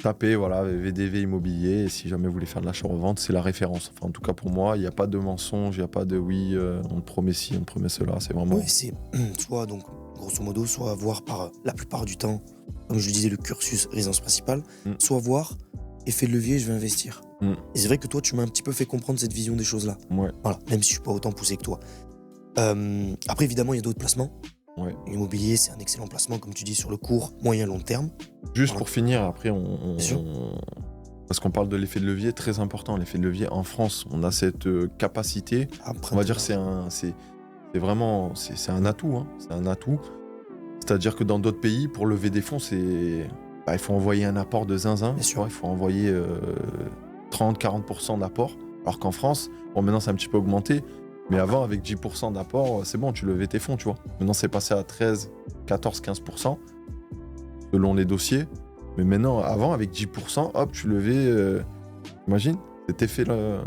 Tapez, voilà, VDV immobilier, et si jamais vous voulez faire de l'achat-revente, c'est la référence. Enfin, en tout cas pour moi, il n'y a pas de mensonge, il n'y a pas de oui, on te promet ci, on te promet cela, c'est vraiment... Oui, c'est soit, donc, grosso modo, soit voir par la plupart du temps, comme je le disais, le cursus résidence principale, soit voir effet de levier, je vais investir. Mm. Et c'est vrai que toi, tu m'as un petit peu fait comprendre cette vision des choses-là. Ouais. Voilà, même si je suis pas autant poussé que toi. Après, évidemment, il y a d'autres placements. Ouais. L'immobilier, c'est un excellent placement, comme tu dis, sur le court, moyen, long terme. Juste Voilà. pour finir, après, Bien sûr. parce qu'on parle de l'effet de levier, très important. L'effet de levier, en France, on a cette capacité. On va dire que c'est vraiment un atout. Hein. C'est un atout. C'est-à-dire que dans d'autres pays, pour lever des fonds, il faut envoyer un apport de zinzin. Bien sûr. Il faut envoyer 30-40% d'apport. Alors qu'en France, bon, maintenant c'est un petit peu augmenté, mais avant, avec 10% d'apport, c'est bon, tu levais tes fonds, tu vois. Maintenant, c'est passé à 13, 14, 15%, selon les dossiers. Mais maintenant, avant, avec 10%, hop, tu levais. Imagine, cet effet-là.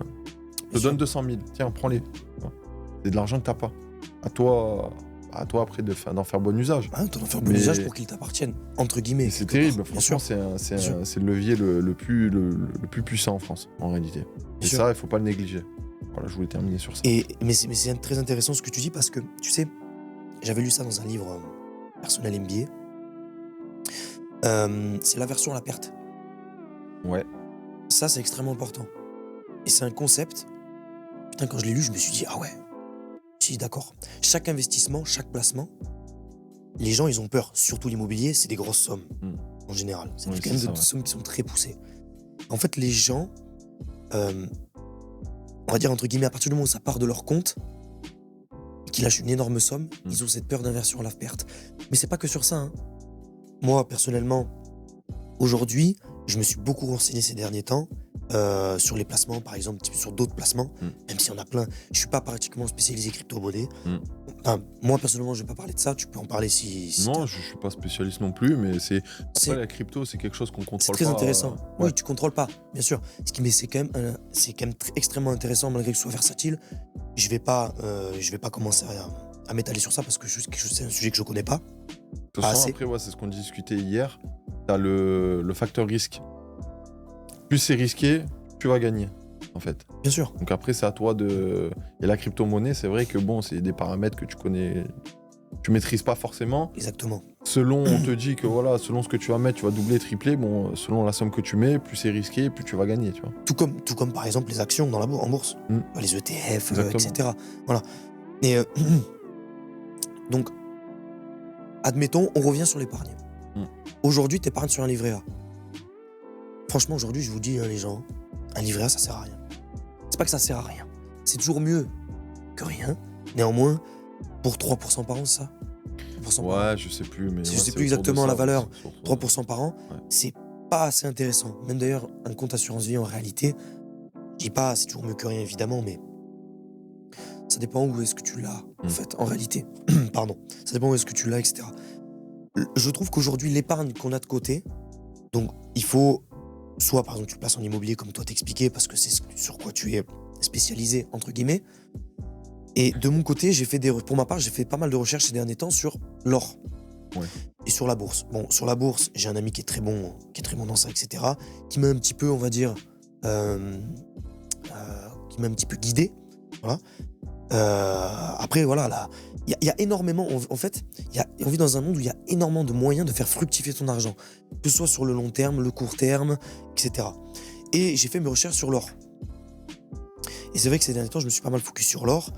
Je te donne 200 000. Tiens, prends-les. C'est de l'argent que t'as pas. À toi après d'en faire bon usage. Hein, t'en faire bon Mais- usage pour qu'ils t'appartiennent, entre guillemets. Et c'est quelque part. terrible. Bien sûr. Franchement, c'est sûr. le levier le plus puissant en France, en réalité. Et sûr. ça, il faut pas le négliger. Voilà, je voulais terminer sur ça. Mais c'est très intéressant ce que tu dis parce que, tu sais, j'avais lu ça dans un livre personnel MBA. C'est l'aversion à la perte. Ouais. Ça, c'est extrêmement important. Et c'est un concept. Putain, quand je l'ai lu, je me suis dit, ah ouais. Si, d'accord. Chaque investissement, chaque placement, les gens, ils ont peur. Surtout l'immobilier, c'est des grosses sommes, en général. C'est Oui, quand même c'est ça, des ouais. sommes qui sont très poussées. En fait, les gens, on va dire entre guillemets, à partir du moment où ça part de leur compte, et qu'ils lâchent une énorme somme, ils ont cette peur d'inversion à la perte. Mais c'est pas que sur ça. Hein. Moi, personnellement, aujourd'hui, je me suis beaucoup renseigné ces derniers temps sur les placements, par exemple, sur d'autres placements, même s'il y en a plein. Je suis pas pratiquement spécialisé crypto-monnaie. Enfin, moi, personnellement, je vais pas parler de ça. Tu peux en parler si Non, je suis pas spécialiste non plus, mais C'est- après, la crypto, c'est quelque chose qu'on contrôle c'est pas. très intéressant. Ouais. Oui, tu contrôles pas, bien sûr. Mais c'est quand même, extrêmement intéressant malgré que ce soit versatile. Je vais pas commencer à m'étaler sur ça parce que c'est un sujet que je connais pas. De toute Ah, façon, c'est- après, ouais, c'est ce qu'on discutait hier. T'as le facteur risque. Plus c'est risqué, tu vas gagner, en fait. Bien sûr. Donc après, c'est à toi de... Et la crypto-monnaie, c'est vrai que bon, c'est des paramètres que tu connais... Tu maîtrises pas forcément. Exactement. Selon, on te dit que voilà, selon ce que tu vas mettre, tu vas doubler, tripler. Bon, selon la somme que tu mets, plus c'est risqué, plus tu vas gagner, tu vois. Tout comme par exemple les actions en bourse, les ETF, Exactement. etc. Voilà. Et donc, admettons, on revient sur l'épargne. Aujourd'hui, tu épargnes sur un livret A. Franchement, aujourd'hui, je vous dis, hein, les gens, un livret A, ça sert à rien. C'est pas que ça sert à rien. C'est toujours mieux que rien. Néanmoins, pour 3% par an, c'est ça 3% par an. Ouais, je sais plus, mais... Je ouais, sais c'est plus autour de exactement ça, la ouais, valeur. c'est autour de- 3% par an, Ouais. c'est pas assez intéressant. Même d'ailleurs, un compte assurance vie en réalité, je dis pas, c'est toujours mieux que rien évidemment, mais ça dépend où est-ce que tu l'as, en fait, en réalité. Pardon. Ça dépend où est-ce que tu l'as, etc. Je trouve qu'aujourd'hui, l'épargne qu'on a de côté, donc il faut, soit par exemple tu le places en immobilier comme toi t'expliquais, parce que c'est sur quoi tu es spécialisé, entre guillemets. Et de mon côté, pour ma part, j'ai fait pas mal de recherches ces derniers temps sur l'or. Ouais. Et sur la bourse. Bon, sur la bourse, j'ai un ami qui est très bon dans ça, etc. Qui m'a un petit peu, on va dire, qui m'a un petit peu guidé. Voilà. Après, voilà, là, il y a énormément, en fait, on vit dans un monde où il y a énormément de moyens de faire fructifier ton argent. Que ce soit sur le long terme, le court terme, etc. Et j'ai fait mes recherches sur l'or. Et c'est vrai que ces derniers temps, je me suis pas mal focus sur l'or.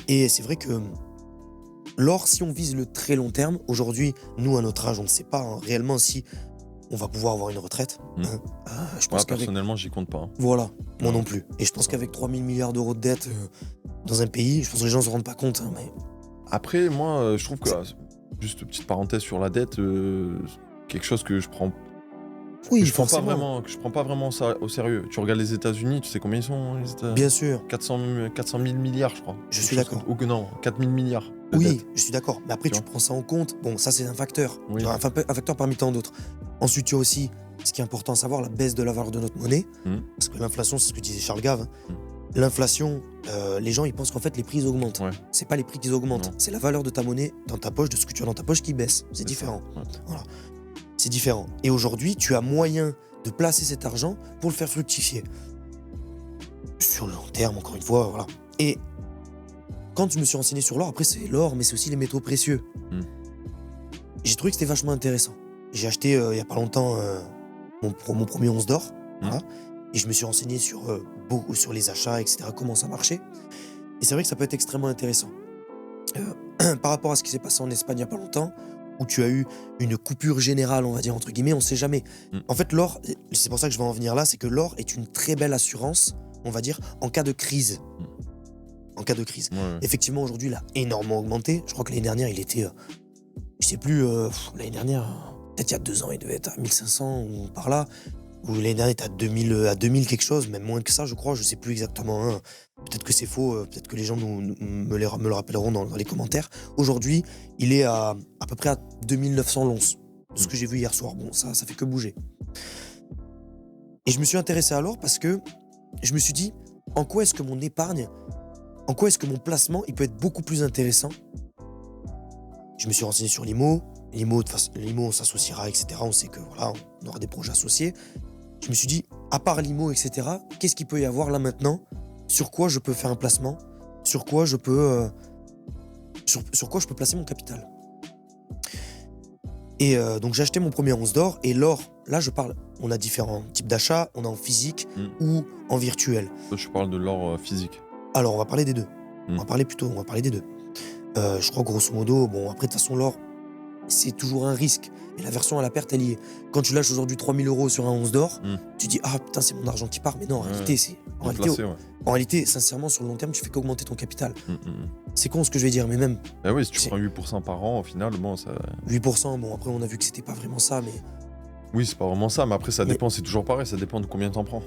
Et c'est vrai que l'or, si on vise le très long terme, aujourd'hui, nous, à notre âge, on ne sait pas réellement si on va pouvoir avoir une retraite. Je Moi, pense qu'avec... personnellement, j'y compte pas. Hein. Voilà, moi Non. non plus. Et je pense qu'avec 3000 milliards d'euros de dette dans un pays, je pense que les gens ne se rendent pas compte. Hein, mais... Après, moi, je trouve que... Juste petite parenthèse sur la dette, quelque chose que je prends... Oui, je prends forcément. pas vraiment ça au sérieux. Tu regardes les États-Unis, tu sais combien ils sont les États... Bien sûr, 400 000 milliards, je crois. Je suis d'accord. Ou que non, 4 000 milliards. de oui, dette. je suis d'accord. Mais après, Tu tu prends ça en compte. Bon, ça, c'est un facteur. Oui. Tu vois, un facteur parmi tant d'autres. Ensuite, tu as aussi, ce qui est important à savoir, la baisse de la valeur de notre monnaie. Parce que l'inflation, c'est ce que disait Charles Gave. L'inflation, les gens, ils pensent qu'en fait, les prix ils augmentent. Ouais. C'est pas les prix qui augmentent. Non. C'est la valeur de ta monnaie dans ta poche, de ce que tu as dans ta poche qui baisse. C'est différent. ça, ouais. Voilà. C'est différent. Et aujourd'hui, tu as moyen de placer cet argent pour le faire fructifier. Sur le long terme, encore une fois, voilà. Et quand je me suis renseigné sur l'or, après c'est l'or, mais c'est aussi les métaux précieux. J'ai trouvé que c'était vachement intéressant. J'ai acheté il y a pas longtemps mon premier 11 d'or. Mmh. Voilà. Et je me suis renseigné sur les achats, etc., comment ça marchait. Et c'est vrai que ça peut être extrêmement intéressant. Par rapport à ce qui s'est passé en Espagne il n'y a pas longtemps, où tu as eu une coupure générale, on va dire, entre guillemets, on ne sait jamais. En fait, l'or, c'est pour ça que je vais en venir là, c'est que l'or est une très belle assurance, on va dire, en cas de crise. En cas de crise. Ouais. Effectivement, aujourd'hui, il a énormément augmenté. Je crois que l'année dernière, il était, je sais plus, l'année dernière, peut-être il y a 2 ans, il devait être à 1500 ou par là. Ou l'année dernière, il était à 2000 quelque chose, même moins que ça, je crois, je sais plus exactement. Hein. Peut-être que c'est faux, peut-être que les gens me le rappelleront dans les commentaires. Aujourd'hui, il est à peu près à 2900 l'once, de ce que j'ai vu hier soir. Bon, ça fait que bouger. Et je me suis intéressé à l'or parce que je me suis dit, en quoi est-ce que mon épargne, en quoi est-ce que mon placement, il peut être beaucoup plus intéressant. Je me suis renseigné sur l'IMO. L'IMO, on s'associera, etc. On sait que voilà, on aura des projets associés. Je me suis dit, à part l'IMO, etc., qu'est-ce qu'il peut y avoir là maintenant? Sur quoi je peux faire un placement? Sur quoi je peux, sur quoi je peux placer mon capital? Et donc j'ai acheté mon premier 11 d'or. Et l'or, là je parle, on a différents types d'achats. On a en physique ou en virtuel. Toi, je parle de l'or physique. Alors on va parler des deux. On va parler des deux. Je crois grosso modo, bon après de toute façon l'or, c'est toujours un risque. Et la version à la perte, elle y est. Quand tu lâches aujourd'hui 3000 € sur un 11 d'or, tu dis ah putain, c'est mon argent qui part. Mais non, en réalité, en réalité, sincèrement, sur le long terme, tu fais qu'augmenter ton capital. C'est con ce que je vais dire, mais même. Ah oui, si tu prends 8% par an, au final, bon, ça. 8%, bon, après, on a vu que c'était pas vraiment ça, mais. Oui, c'est pas vraiment ça, mais après, ça dépend, c'est toujours pareil, ça dépend de combien t'en prends.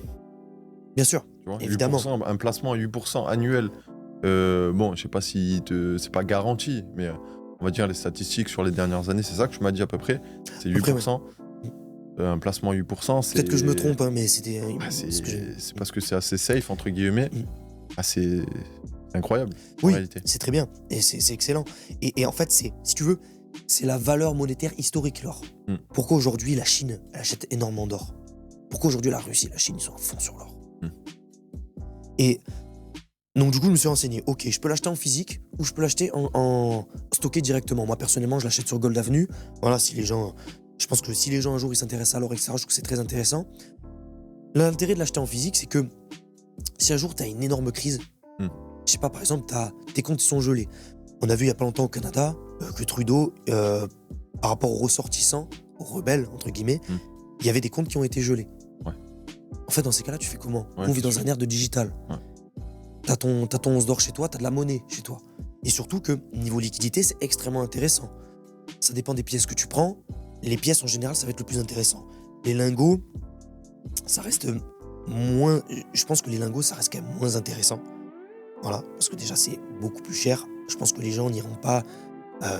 Bien sûr, Tu vois, évidemment. 8%, un placement à 8% annuel. Bon, je sais pas si c'est pas garanti, mais on va dire les statistiques sur les dernières années, c'est ça que tu m'as dit à peu près. C'est 8%. Un placement à 8%, c'est. Peut-être que je me trompe, hein, mais c'était. C'est parce que c'est assez safe, entre guillemets. C'est incroyable. Oui, en réalité. c'est très bien. Et c'est excellent. Et en fait, si tu veux, c'est la valeur monétaire historique, l'or. Pourquoi aujourd'hui la Chine, elle achète énormément d'or? Pourquoi aujourd'hui la Russie et la Chine, ils sont à fond sur l'or? Et. Donc du coup, je me suis renseigné. Ok, je peux l'acheter en physique ou je peux l'acheter en stocké directement. Moi, personnellement, je l'achète sur Gold Avenue. Voilà, si les gens... Je pense que si les gens un jour ils s'intéressent à l'or, etc., je trouve que c'est très intéressant. L'intérêt de l'acheter en physique, c'est que si un jour tu as une énorme crise, je sais pas, par exemple, tes comptes sont gelés. On a vu il y a pas longtemps au Canada que Trudeau, par rapport aux ressortissants, aux rebelles, entre guillemets, il y avait des comptes qui ont été gelés. Ouais. En fait, dans ces cas-là, tu fais comment? Ouais, On vit dans un ère de digital. Ouais. T'as ton 11 d'or chez toi, t'as de la monnaie chez toi. Et surtout que, niveau liquidité, c'est extrêmement intéressant. Ça dépend des pièces que tu prends. Les pièces, en général, ça va être le plus intéressant. Les lingots, ça reste moins... Je pense que les lingots, ça reste quand même moins intéressant. Voilà, parce que déjà, c'est beaucoup plus cher. Je pense que les gens n'iront pas...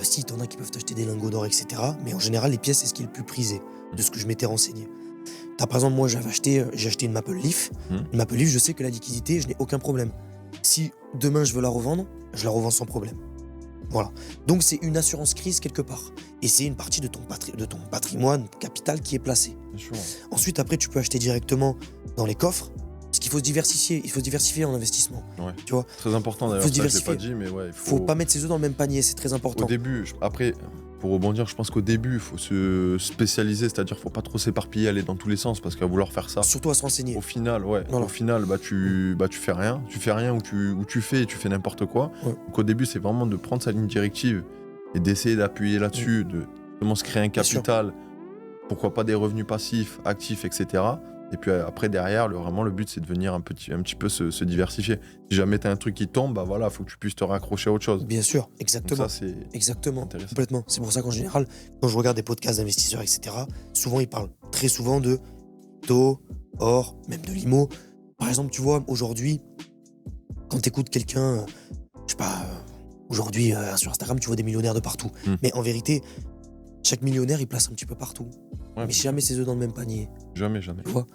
Si, t'en as qui peuvent t'acheter des lingots d'or, etc. Mais en général, les pièces, c'est ce qui est le plus prisé, de ce que je m'étais renseigné. Par exemple, moi, j'ai acheté une Maple Leaf. Une Maple Leaf, je sais que la liquidité, je n'ai aucun problème. Si demain, je veux la revendre, je la revends sans problème. Voilà. Donc, c'est une assurance crise quelque part. Et c'est une partie de ton patrimoine capital qui est placé. Ensuite, après, tu peux acheter directement dans les coffres. Parce qu'il faut se diversifier. Il faut se diversifier en investissement. Ouais. Tu vois. Très important d'ailleurs, ça, je l'ai pas dit, mais ouais. Faut pas mettre ses œufs dans le même panier, c'est très important. Au début, après, pour rebondir, je pense qu'au début, il faut se spécialiser, c'est-à-dire faut pas trop s'éparpiller, aller dans tous les sens, parce qu'à vouloir faire ça. Surtout à se renseigner. Au final, ouais. Voilà. Au final, tu fais rien. Tu fais rien ou tu fais n'importe quoi. Ouais. Donc au début, c'est vraiment de prendre sa ligne directive et d'essayer d'appuyer là-dessus, de comment se créer un capital. Pourquoi pas des revenus passifs, actifs, etc. Et puis après, derrière, vraiment, le but, c'est de venir un petit peu se diversifier. Si jamais tu as un truc qui tombe, bah voilà, faut que tu puisses te raccrocher à autre chose. Bien sûr, exactement. Donc ça, c'est exactement, intéressant. complètement. C'est pour ça qu'en général, quand je regarde des podcasts d'investisseurs, etc., souvent, ils parlent très souvent de taux, or, même de l'IMO. Par exemple, tu vois, aujourd'hui, quand tu écoutes quelqu'un, je sais pas, aujourd'hui, sur Instagram, tu vois des millionnaires de partout. Mais en vérité, chaque millionnaire, il place un petit peu partout. Ouais, mais jamais ses œufs dans le même panier. Jamais. Tu vois.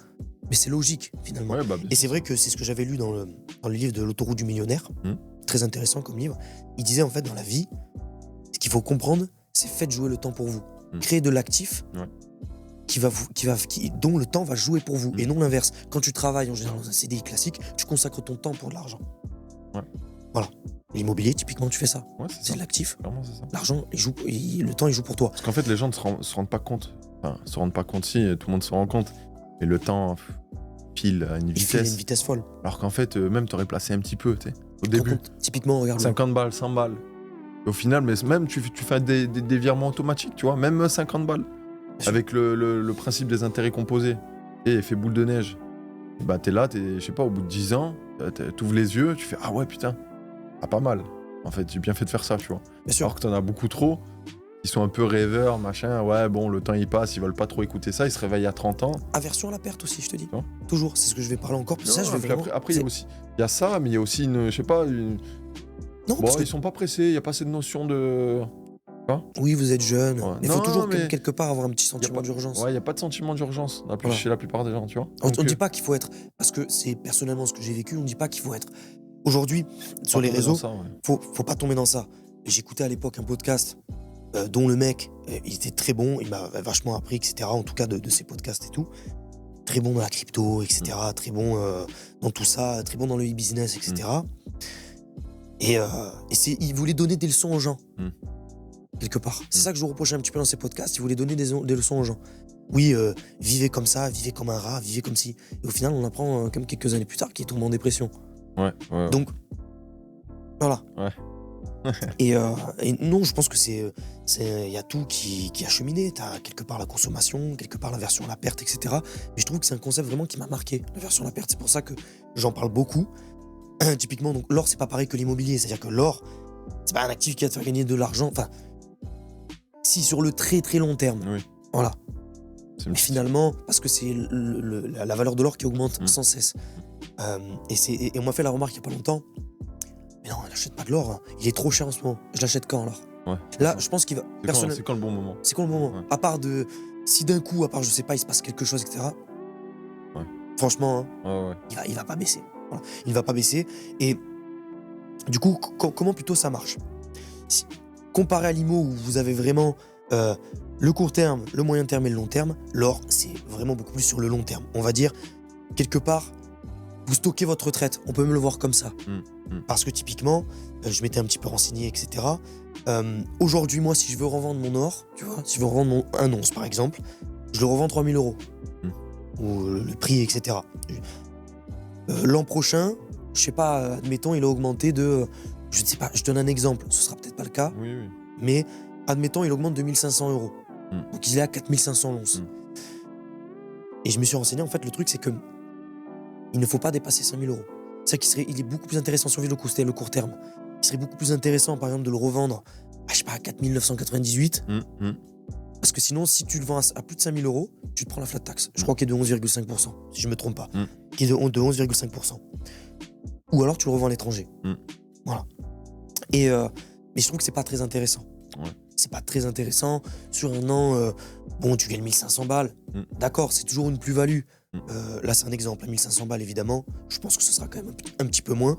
Mais c'est logique, finalement. Ouais, et c'est vrai que c'est ce que j'avais lu dans le livre de l'autoroute du millionnaire. Très intéressant comme livre. Il disait, en fait, dans la vie, ce qu'il faut comprendre, c'est faites jouer le temps pour vous. Créer de l'actif dont le temps va jouer pour vous, et non l'inverse. Quand tu travailles, en général, dans un CDI classique, tu consacres ton temps pour de l'argent. Ouais. Voilà. L'immobilier, typiquement, tu fais ça. Ouais, c'est de l'actif. Clairement, c'est ça. L'argent, le temps, il joue pour toi. Parce qu'en fait, les gens ne se rendent pas compte. Enfin, se rendent pas compte si, tout le monde se rend compte. Et le temps file à une Il file à une vitesse. vitesse folle. Alors qu'en fait, même t'aurais placé un petit peu, tu sais. Au début, Typiquement, regarde. 50 balles, 100 balles. Et au final, mais même tu fais des virements automatiques, tu vois, même 50 balles. sûr. Avec le principe des intérêts composés. Et effet boule de neige. Et bah t'es là, je sais pas, au bout de 10 ans, t'ouvres les yeux, tu fais ah ouais putain, ah pas mal. En fait, j'ai bien fait de faire ça, tu vois. Bien sûr. Alors que t'en as beaucoup trop, qui sont un peu rêveurs, machin, ouais bon, le temps il passe, ils veulent pas trop écouter ça, ils se réveillent à 30 ans. Aversion à la perte aussi, je te dis. Non. Toujours, c'est ce que je vais parler encore. Ça, je vais puis vraiment... après il y a ça, mais il y a aussi une, je sais pas, Non, bon, parce que ils sont pas pressés, il y a pas cette notion de... oui, vous êtes jeune. Ouais. Mais il faut Non, toujours mais- quelque part avoir un petit Y a sentiment pas- d'urgence. Ouais, il y a pas de sentiment d'urgence Voilà. chez la plupart des gens, tu vois. On Donc, dit pas qu'il faut être... Parce que c'est personnellement ce que j'ai vécu, on dit pas qu'il faut être... Aujourd'hui, sur pas les tomber dans réseaux, ça, ouais. faut pas tomber dans ça. J'écoutais à l'époque un podcast dont le mec, il était très bon, il m'a vachement appris, etc. En tout cas, de ses podcasts et tout. Très bon dans la crypto, etc. Très bon dans tout ça, très bon dans le e-business, etc. Et il voulait donner des leçons aux gens, quelque part. C'est ça que je vous reprochais un petit peu dans ces podcasts, il voulait donner des leçons aux gens. Oui, vivez comme ça, vivez comme un rat, vivez comme si... Et au final, on apprend, comme quelques années plus tard, qu'il est tombé en dépression. Ouais. Donc, voilà. Ouais. Et non, je pense que il y a tout qui a cheminé. T'as quelque part la consommation, quelque part l'aversion à la perte, etc. Mais je trouve que c'est un concept vraiment qui m'a marqué, l'aversion à la perte. C'est pour ça que j'en parle beaucoup. Typiquement, donc l'or, c'est pas pareil que l'immobilier. C'est-à-dire que l'or, c'est pas un actif qui va te faire gagner de l'argent. Enfin, si sur le très très long terme. Oui. Voilà. C'est Mais finalement, parce que c'est la valeur de l'or qui augmente sans cesse. Et on m'a fait la remarque il y a pas longtemps. Mais non, n'achète pas de l'or. Hein. Il est trop cher en ce moment. Je l'achète quand alors? Ouais. Là, je pense qu'il va. C'est quand le bon moment? C'est quoi le moment? Ouais. À part de. Si d'un coup, à part, je sais pas, il se passe quelque chose, etc. Ouais. Franchement, hein, Ouais. il va pas baisser. Voilà. Il va pas baisser. Et du coup, comment plutôt ça marche? Comparé à l'IMO où vous avez vraiment le court terme, le moyen terme et le long terme, l'or, c'est vraiment beaucoup plus sur le long terme. On va dire, quelque part, vous stockez votre retraite. On peut même le voir comme ça. Parce que typiquement, je m'étais un petit peu renseigné, etc. Aujourd'hui, moi, si je veux revendre mon or, tu vois, si je veux revendre un once, par exemple, je le revends 3 000 €. Ou le prix, etc. L'an prochain, je sais pas, admettons, il a augmenté de... Je ne sais pas, je donne un exemple, ce sera peut-être pas le cas, Oui. mais admettons, il augmente de 1 500 €. Donc il est à 4 500 l'once. Et je me suis renseigné, en fait, le truc, c'est que il ne faut pas dépasser 5 000 €. C'est ça il est beaucoup plus intéressant si on veut le court terme. Il serait beaucoup plus intéressant, par exemple, de le revendre à, je sais pas, à 4 998. Parce que sinon, si tu le vends à plus de 5 000 €, tu te prends la flat tax. Je crois qu'il est de 11,5%, si je me trompe pas. Qui est de 11,5%. Ou alors tu le revends à l'étranger. Voilà. Mais je trouve que c'est pas très intéressant. Ouais. C'est pas très intéressant. Sur un an, bon, tu gagnes 1 500 balles. D'accord, c'est toujours une plus-value. Là, c'est un exemple. À 1 500 balles, évidemment. Je pense que ce sera quand même un petit peu moins.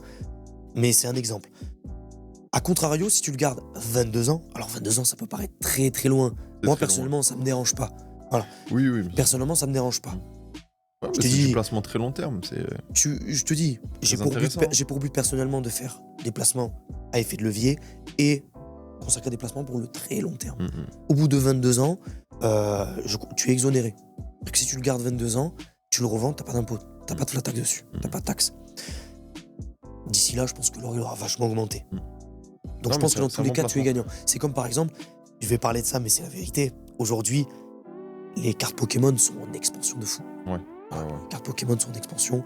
Mais c'est un exemple. A contrario, si tu le gardes 22 ans, alors 22 ans, ça peut paraître très très loin. Moi, très personnellement, ça me dérange pas. Voilà. Oui. Personnellement, ça me dérange pas. Ouais, Je te c'est dis- du placement très long terme. Je te dis, j'ai intéressant. pour but personnellement de faire des placements à effet de levier et consacrer des placements pour le très long terme. Au bout de 22 ans, tu es exonéré. Donc si tu le gardes 22 ans, tu le revends, t'as pas d'impôt, t'as pas de flat tax dessus, t'as pas de taxe. D'ici là, je pense que l'or il aura vachement augmenté. Donc Non, je mais pense c'est que dans un tous les bon cas, tu es placement. gagnant. C'est comme par exemple, je vais parler de ça, mais c'est la vérité. Aujourd'hui, les cartes Pokémon sont en expansion de fou. Ouais. Les cartes Pokémon sont en expansion.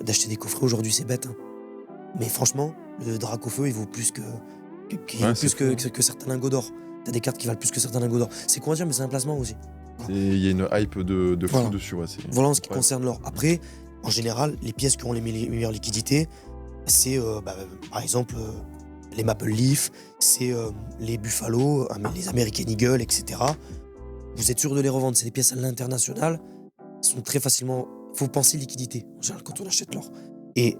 D'acheter des coffrets aujourd'hui, c'est bête. Hein. Mais franchement, le Dracofeu, il vaut plus que certains lingots d'or. T'as des cartes qui valent plus que certains lingots d'or. C'est quoi dire, mais c'est un placement aussi. Il y a une hype de fou Voilà. dessus. Ouais, Voilà en ce qui concerne l'or. Après, en général, les pièces qui ont les meilleures liquidités, c'est par exemple les Maple Leaf, c'est les Buffalo, les American Eagle, etc. Vous êtes sûr de les revendre. C'est des pièces à l'international. Elles sont très facilement... Il faut penser liquidité, en général, quand on achète l'or. Et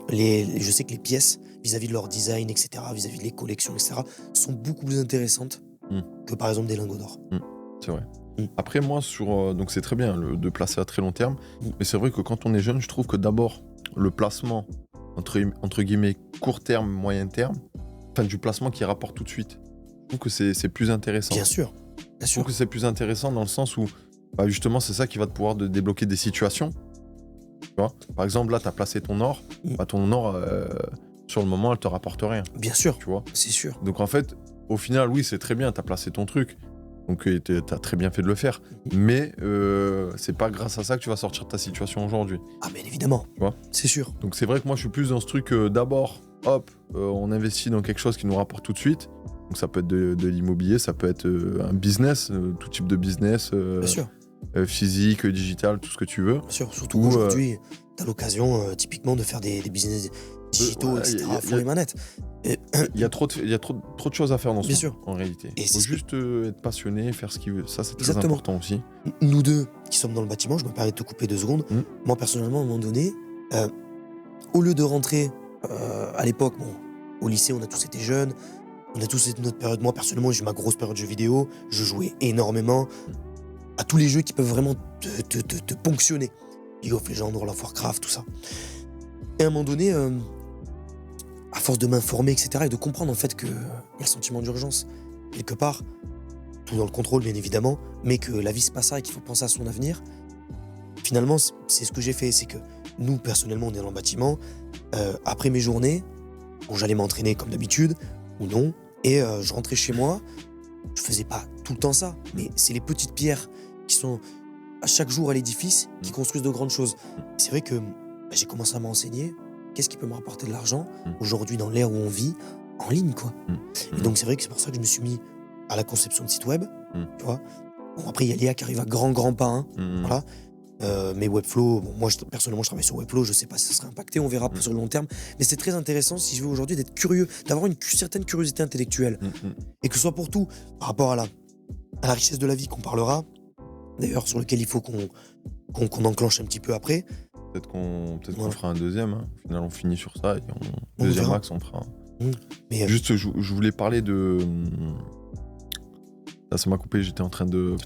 je sais que les pièces, vis-à-vis de leur design, etc., vis-à-vis des collections, etc., sont beaucoup plus intéressantes que, par exemple, des lingots d'or. C'est vrai. Après, moi, donc c'est très bien de placer à très long terme, mais c'est vrai que quand on est jeune, je trouve que d'abord, le placement, entre guillemets, court terme, moyen terme, enfin, du placement qui rapporte tout de suite, je trouve que c'est plus intéressant. Bien sûr. Je trouve que c'est plus intéressant dans le sens où bah justement, c'est ça qui va te pouvoir débloquer des situations. Tu vois, par exemple, là, tu as placé ton or. Bah, ton or, sur le moment, elle te rapporte rien. Bien sûr, Tu vois. c'est sûr. Donc en fait, au final, oui, c'est très bien, tu as placé ton truc. Donc tu as très bien fait de le faire. Mais c'est pas grâce à ça que tu vas sortir de ta situation aujourd'hui. Ah, bien évidemment. Tu vois. C'est sûr. Donc c'est vrai que moi, je suis plus dans ce truc, d'abord, hop, on investit dans quelque chose qui nous rapporte tout de suite. Donc ça peut être de l'immobilier, ça peut être un business, tout type de business, Bien sûr. physique, digital, tout ce que tu veux. Bien sûr. Surtout Ou, qu'aujourd'hui, tu as l'occasion, typiquement, de faire des business digitaux, ouais, etc. y a- Font les manettes. Et- Il y a trop de choses à faire dans ce Bien monde, sûr. en réalité. Et Il c'est faut ce que- juste être passionné, faire ce qu'il veut. Ça, c'est très Exactement. important aussi. Nous deux qui sommes dans le bâtiment, je me permets de te couper 2 secondes. Moi, personnellement, à un moment donné, au lieu de rentrer à l'époque, bon, au lycée, on a tous été jeunes, on a tous été notre période. Moi, personnellement, j'ai eu ma grosse période de jeux vidéo, je jouais énormément à tous les jeux qui peuvent vraiment te ponctionner. League of Legends, World of Warcraft, tout ça. Et à un moment donné, à force de m'informer, etc., et de comprendre en fait qu'il y a le sentiment d'urgence, quelque part, tout dans le contrôle, bien évidemment, mais que la vie, c'est pas ça et qu'il faut penser à son avenir. Finalement, c'est ce que j'ai fait, c'est que nous, personnellement, on est dans le bâtiment. Après mes journées, bon, j'allais m'entraîner comme d'habitude, ou non, et je rentrais chez moi. Je faisais pas tout le temps ça, mais c'est les petites pierres qui sont à chaque jour à l'édifice qui construisent de grandes choses. C'est vrai que j'ai commencé à m'enseigner. Qu'est-ce qui peut me rapporter de l'argent aujourd'hui dans l'ère où on vit, en ligne, quoi. Et donc c'est vrai que c'est pour ça que je me suis mis à la conception de sites web, tu vois. Bon, après, il y a l'IA qui arrive à grands pas, hein, voilà. Mais Webflow, bon, moi personnellement je travaille sur Webflow, je sais pas si ça sera impacté, on verra sur le long terme, mais c'est très intéressant si je veux aujourd'hui d'être curieux, d'avoir une certaine curiosité intellectuelle, et que ce soit pour tout, par rapport à la richesse de la vie qu'on parlera, d'ailleurs sur lequel il faut qu'on enclenche un petit peu après. Peut-être qu'on Voilà. fera un deuxième. Hein. Au final, on finit sur ça. Et On deuxième verra. axe, on fera. Mais Juste, je voulais parler de. Là, ça m'a coupé. J'étais en train de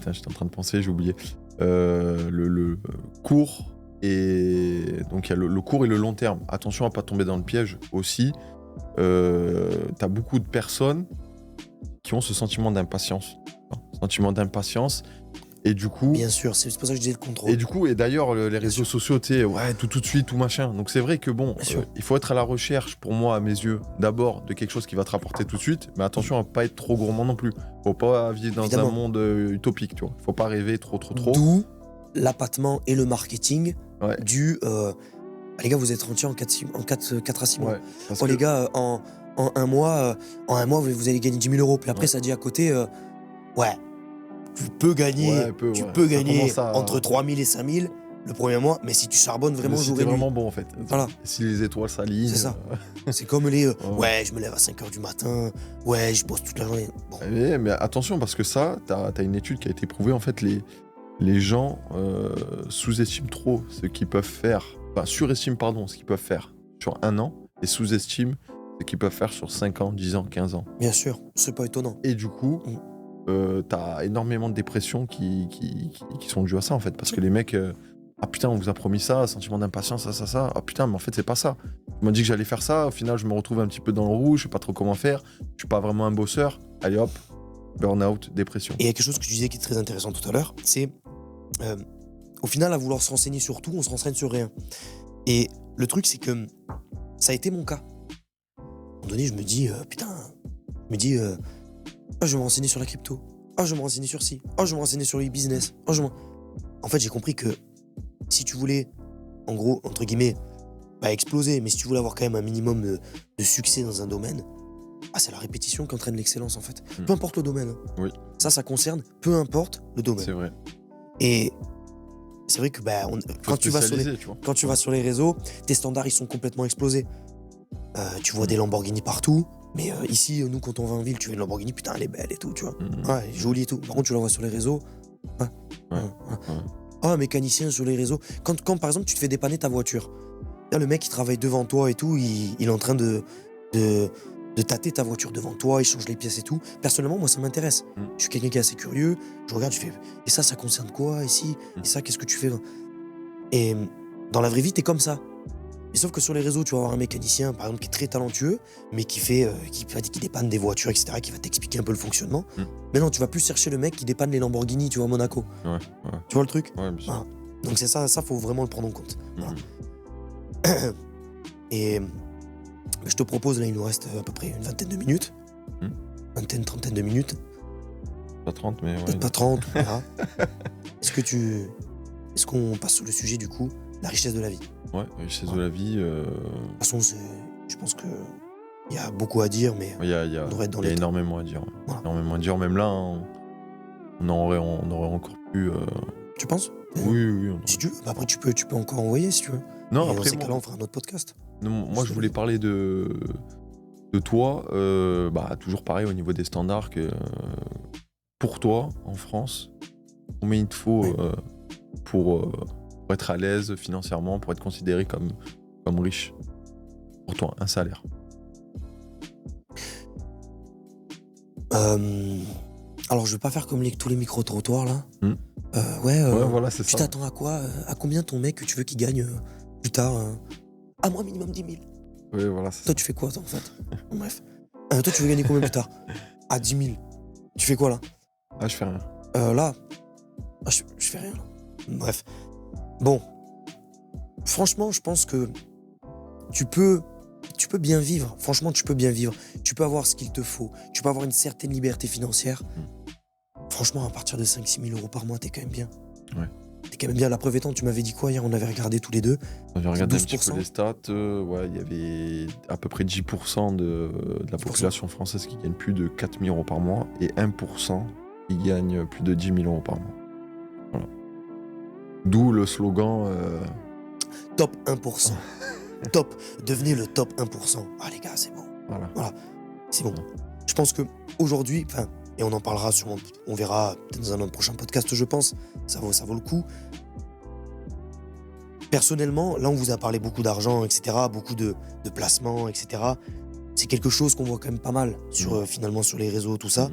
penser. J'ai oublié. Le court et donc il y a le court et le long terme. Attention à pas tomber dans le piège aussi. T'as beaucoup de personnes qui ont ce sentiment d'impatience. Et du coup. bien sûr, c'est pour ça que je disais le contrôle. Et du coup, et d'ailleurs, les réseaux sociaux, tu sais, ouais, tout de suite, tout machin. Donc c'est vrai que bon, Bien sûr. il faut être à la recherche, pour moi, à mes yeux, d'abord de quelque chose qui va te rapporter tout de suite, mais attention à pas être trop gourmand non plus. Faut pas vivre dans Évidemment. un monde utopique, tu vois. Faut pas rêver trop. D'où l'appâtement et le marketing Ouais. du les gars, vous êtes rentiers en 4 à 6 mois. Ouais, parce Oh que- les gars, en un mois, vous allez gagner 10 000 euros. Puis après, Ouais. ça dit à côté, ouais, tu peux gagner, Ouais, tu ouais. peux Ça gagner commence à- entre 3 000 et 5 000 le premier mois, mais si tu charbonnes vraiment si jour t'es et nuit. vraiment bon, en fait. Voilà. Si les étoiles s'alignent. C'est ça. C'est comme les Ouais. je me lève à 5h du matin, ouais, je bosse toute la journée. Bon, Mais attention, parce que ça, t'as une étude qui a été prouvée, en fait, les gens sous-estiment trop ce qu'ils peuvent faire, enfin surestiment, pardon, ce qu'ils peuvent faire sur 1 an, et sous-estiment ce qu'ils peuvent faire sur 5 ans, 10 ans, 15 ans. bien sûr, c'est pas étonnant. Et du coup, t'as énormément de dépressions qui sont dues à ça, en fait, parce que les mecs, ah putain, on vous a promis ça, sentiment d'impatience, ça, ah putain, mais en fait, c'est pas ça. On m'a dit que j'allais faire ça, au final, je me retrouve un petit peu dans le rouge, je sais pas trop comment faire, je suis pas vraiment un bosseur, allez hop, burn-out, dépression. Et il y a quelque chose que tu disais qui est très intéressant tout à l'heure, c'est au final, à vouloir se renseigner sur tout, on se renseigne sur rien. Et le truc, c'est que ça a été mon cas. À un moment donné, je me dis, je me dis, ah, je vais me renseigner sur la crypto. Ah, je vais me renseigner sur ci. Ah, je vais me renseigner sur les business. En fait, j'ai compris que si tu voulais, en gros, entre guillemets, pas exploser, mais si tu voulais avoir quand même un minimum de succès dans un domaine, c'est la répétition qui entraîne l'excellence, en fait. Peu importe le domaine. Hein. Oui. Ça concerne peu importe le domaine. C'est vrai. Et c'est vrai que quand tu vas sur les réseaux, tes standards ils sont complètement explosés. Tu vois des Lamborghini partout, mais ici, nous, quand on va en ville, tu vois une Lamborghini, putain, elle est belle et tout, tu vois. Ouais, elle est jolie et tout. Par contre, tu la vois sur les réseaux. Un mécanicien sur les réseaux. Quand, par exemple, tu te fais dépanner ta voiture, là, le mec qui travaille devant toi et tout, il est en train de tâter ta voiture devant toi, il change les pièces et tout. Personnellement, moi, ça m'intéresse. Je suis quelqu'un qui est assez curieux. Je regarde, je fais, et ça concerne quoi ici? Et ça, qu'est-ce que tu fais? Et dans la vraie vie, t'es comme ça. Mais sauf que sur les réseaux, tu vas avoir un mécanicien, par exemple, qui est très talentueux, mais qui dépanne des voitures, etc., qui va t'expliquer un peu le fonctionnement. Mais non, tu vas plus chercher le mec qui dépanne les Lamborghini, tu vois, à Monaco. Ouais. Tu vois le truc? Ouais, bien sûr. Voilà. Donc c'est ça, faut vraiment le prendre en compte. Voilà. Et je te propose, là, il nous reste à peu près une vingtaine de minutes. Vingtaine, trentaine de minutes. Pas 30, mais ouais. Peut-être pas 30, voilà. Est-ce qu'on passe sur le sujet, du coup, la richesse de la vie? Ouais, la richesse de la vie. De toute façon, je pense qu'il y a beaucoup à dire, mais Il y a devrait être dans les temps. énormément à dire. Ouais. Voilà. Énormément à dire. Même là, hein, on aurait encore pu. Tu penses? Oui. Si tu veux, bah après tu peux encore envoyer si tu veux. Non, Et dans après, ces cas-là, on fera un autre podcast. moi, je voulais parler de toi. Toujours pareil au niveau des standards que pour toi, en France, combien il te faut pour être à l'aise financièrement, pour être considéré comme riche? Pour toi, un salaire. Alors, je vais pas faire comme tous les micro-trottoirs là. Ouais, voilà, c'est tu ça. t'attends à quoi? À combien ton mec que tu veux qu'il gagne plus tard? À moi, minimum 10 000. Oui, voilà, c'est Toi, ça. tu fais quoi, toi, en fait? Bref. Toi, tu veux gagner combien plus tard? À 10 000. Tu fais quoi là? Ah, je fais rien. Là, je fais rien là. Bref. Bon. Franchement, je pense que tu peux bien vivre. Franchement, tu peux bien vivre. Tu peux avoir ce qu'il te faut. Tu peux avoir une certaine liberté financière. Franchement, à partir de 5-6 000 euros par mois, t'es quand même bien. Ouais. T'es quand même bien. La preuve étant, tu m'avais dit quoi hier? On avait regardé tous les deux. On avait regardé un petit 12%. peu les stats. Il y avait à peu près 10% de la population française qui gagne plus de 4 000 euros par mois et 1% qui gagne plus de 10 000 euros par mois. Voilà. D'où le slogan. Top 1%. Top. Devenez le top 1%. Ah les gars, c'est bon. Voilà. C'est bon. Je pense que aujourd'hui, et on en parlera sûrement, on verra peut-être dans un autre prochain podcast, je pense. Ça vaut le coup. Personnellement, là, on vous a parlé beaucoup d'argent, etc., beaucoup de placements, etc. C'est quelque chose qu'on voit quand même pas mal finalement sur les réseaux, tout ça.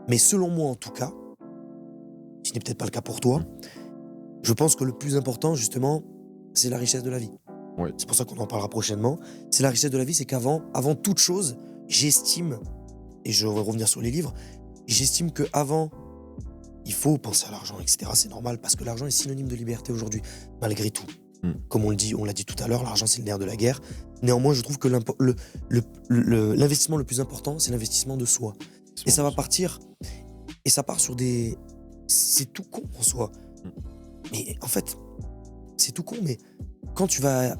Mais selon moi, en tout cas, ce n'est peut-être pas le cas pour toi, je pense que le plus important, justement, c'est la richesse de la vie. Ouais. C'est pour ça qu'on en parlera prochainement. C'est la richesse de la vie, c'est qu'avant toute chose, j'estime, et je vais revenir sur les livres, j'estime qu'avant, il faut penser à l'argent, etc. C'est normal, parce que l'argent est synonyme de liberté aujourd'hui, malgré tout. Comme on l'a dit tout à l'heure, l'argent c'est le nerf de la guerre. Néanmoins, je trouve que l'investissement le plus important, c'est l'investissement de soi. Et ça va partir, et ça part sur des... C'est tout con en soi. Mais en fait, c'est tout con, mais quand tu vas...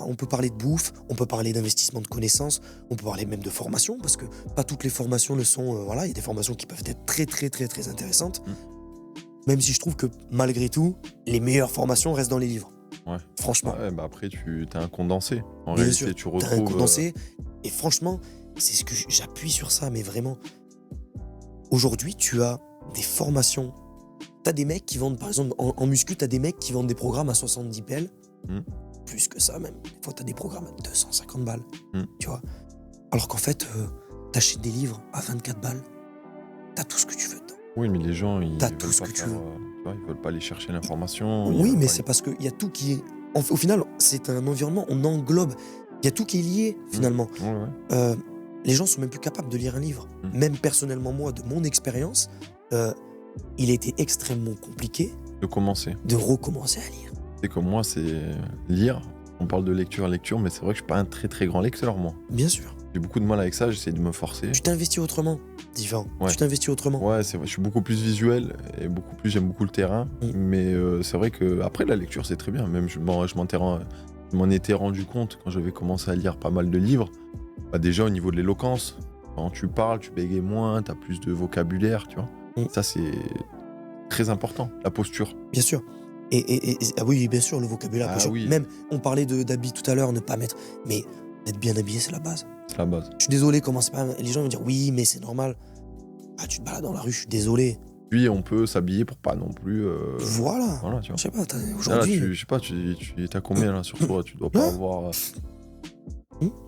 on peut parler de bouffe, on peut parler d'investissement de connaissances, on peut parler même de formation, parce que pas toutes les formations le sont. Il y a des formations qui peuvent être très, très, très, très intéressantes. Même si je trouve que, malgré tout, les meilleures formations restent dans les livres. Ouais. Franchement. Ouais, après, t'as un condensé. En Bien réalité, sûr, tu retrouves... t'as un condensé. Et franchement, c'est ce que j'appuie sur ça, mais vraiment. Aujourd'hui, tu as des formations. T'as des mecs qui vendent, par exemple, en muscu, t'as des mecs qui vendent des programmes à 70 pelles. Plus que ça même. Des fois, t'as des programmes à 250 balles. Tu vois. Alors qu'en fait, t'achètes des livres à 24 balles. T'as tout ce que tu veux dedans. Oui, mais les gens, ils T'as veulent tout ce pas que tu faire, veux. ils veulent pas aller chercher l'information. Oui, mais c'est parce qu'il y a tout qui est... Au final, c'est un environnement, on englobe. Il y a tout qui est lié, finalement. Ouais. Les gens sont même plus capables de lire un livre. Même personnellement, moi, de mon expérience, il a été extrêmement compliqué De commencer. de recommencer à lire. C'est comme moi, c'est lire. On parle de lecture, mais c'est vrai que je suis pas un très très grand lecteur, moi. Bien sûr. J'ai beaucoup de mal avec ça, j'essaie de me forcer. Tu t'investis autrement, différent. Ouais. Tu t'investis autrement. Ouais, c'est vrai, je suis beaucoup plus visuel et j'aime beaucoup le terrain. Mais c'est vrai que après la lecture, c'est très bien. Même je m'en étais rendu compte quand j'avais commencé à lire pas mal de livres. Déjà au niveau de l'éloquence, quand tu parles, tu bégayes moins, t'as plus de vocabulaire, tu vois. Ça, c'est très important, la posture. Bien sûr. Ah oui, bien sûr, le vocabulaire. Ah bien sûr. oui. Même, on parlait d'habits tout à l'heure, ne pas mettre... Mais être bien habillé, c'est la base. C'est la base. Je suis désolé, commence pas... Les gens vont dire, oui, mais c'est normal. Ah, tu te balades dans la rue, je suis désolé. Puis on peut s'habiller pour pas non plus... Voilà, tu vois. je sais pas, aujourd'hui... Là, je sais pas, t'as combien là sur toi? Tu dois pas avoir...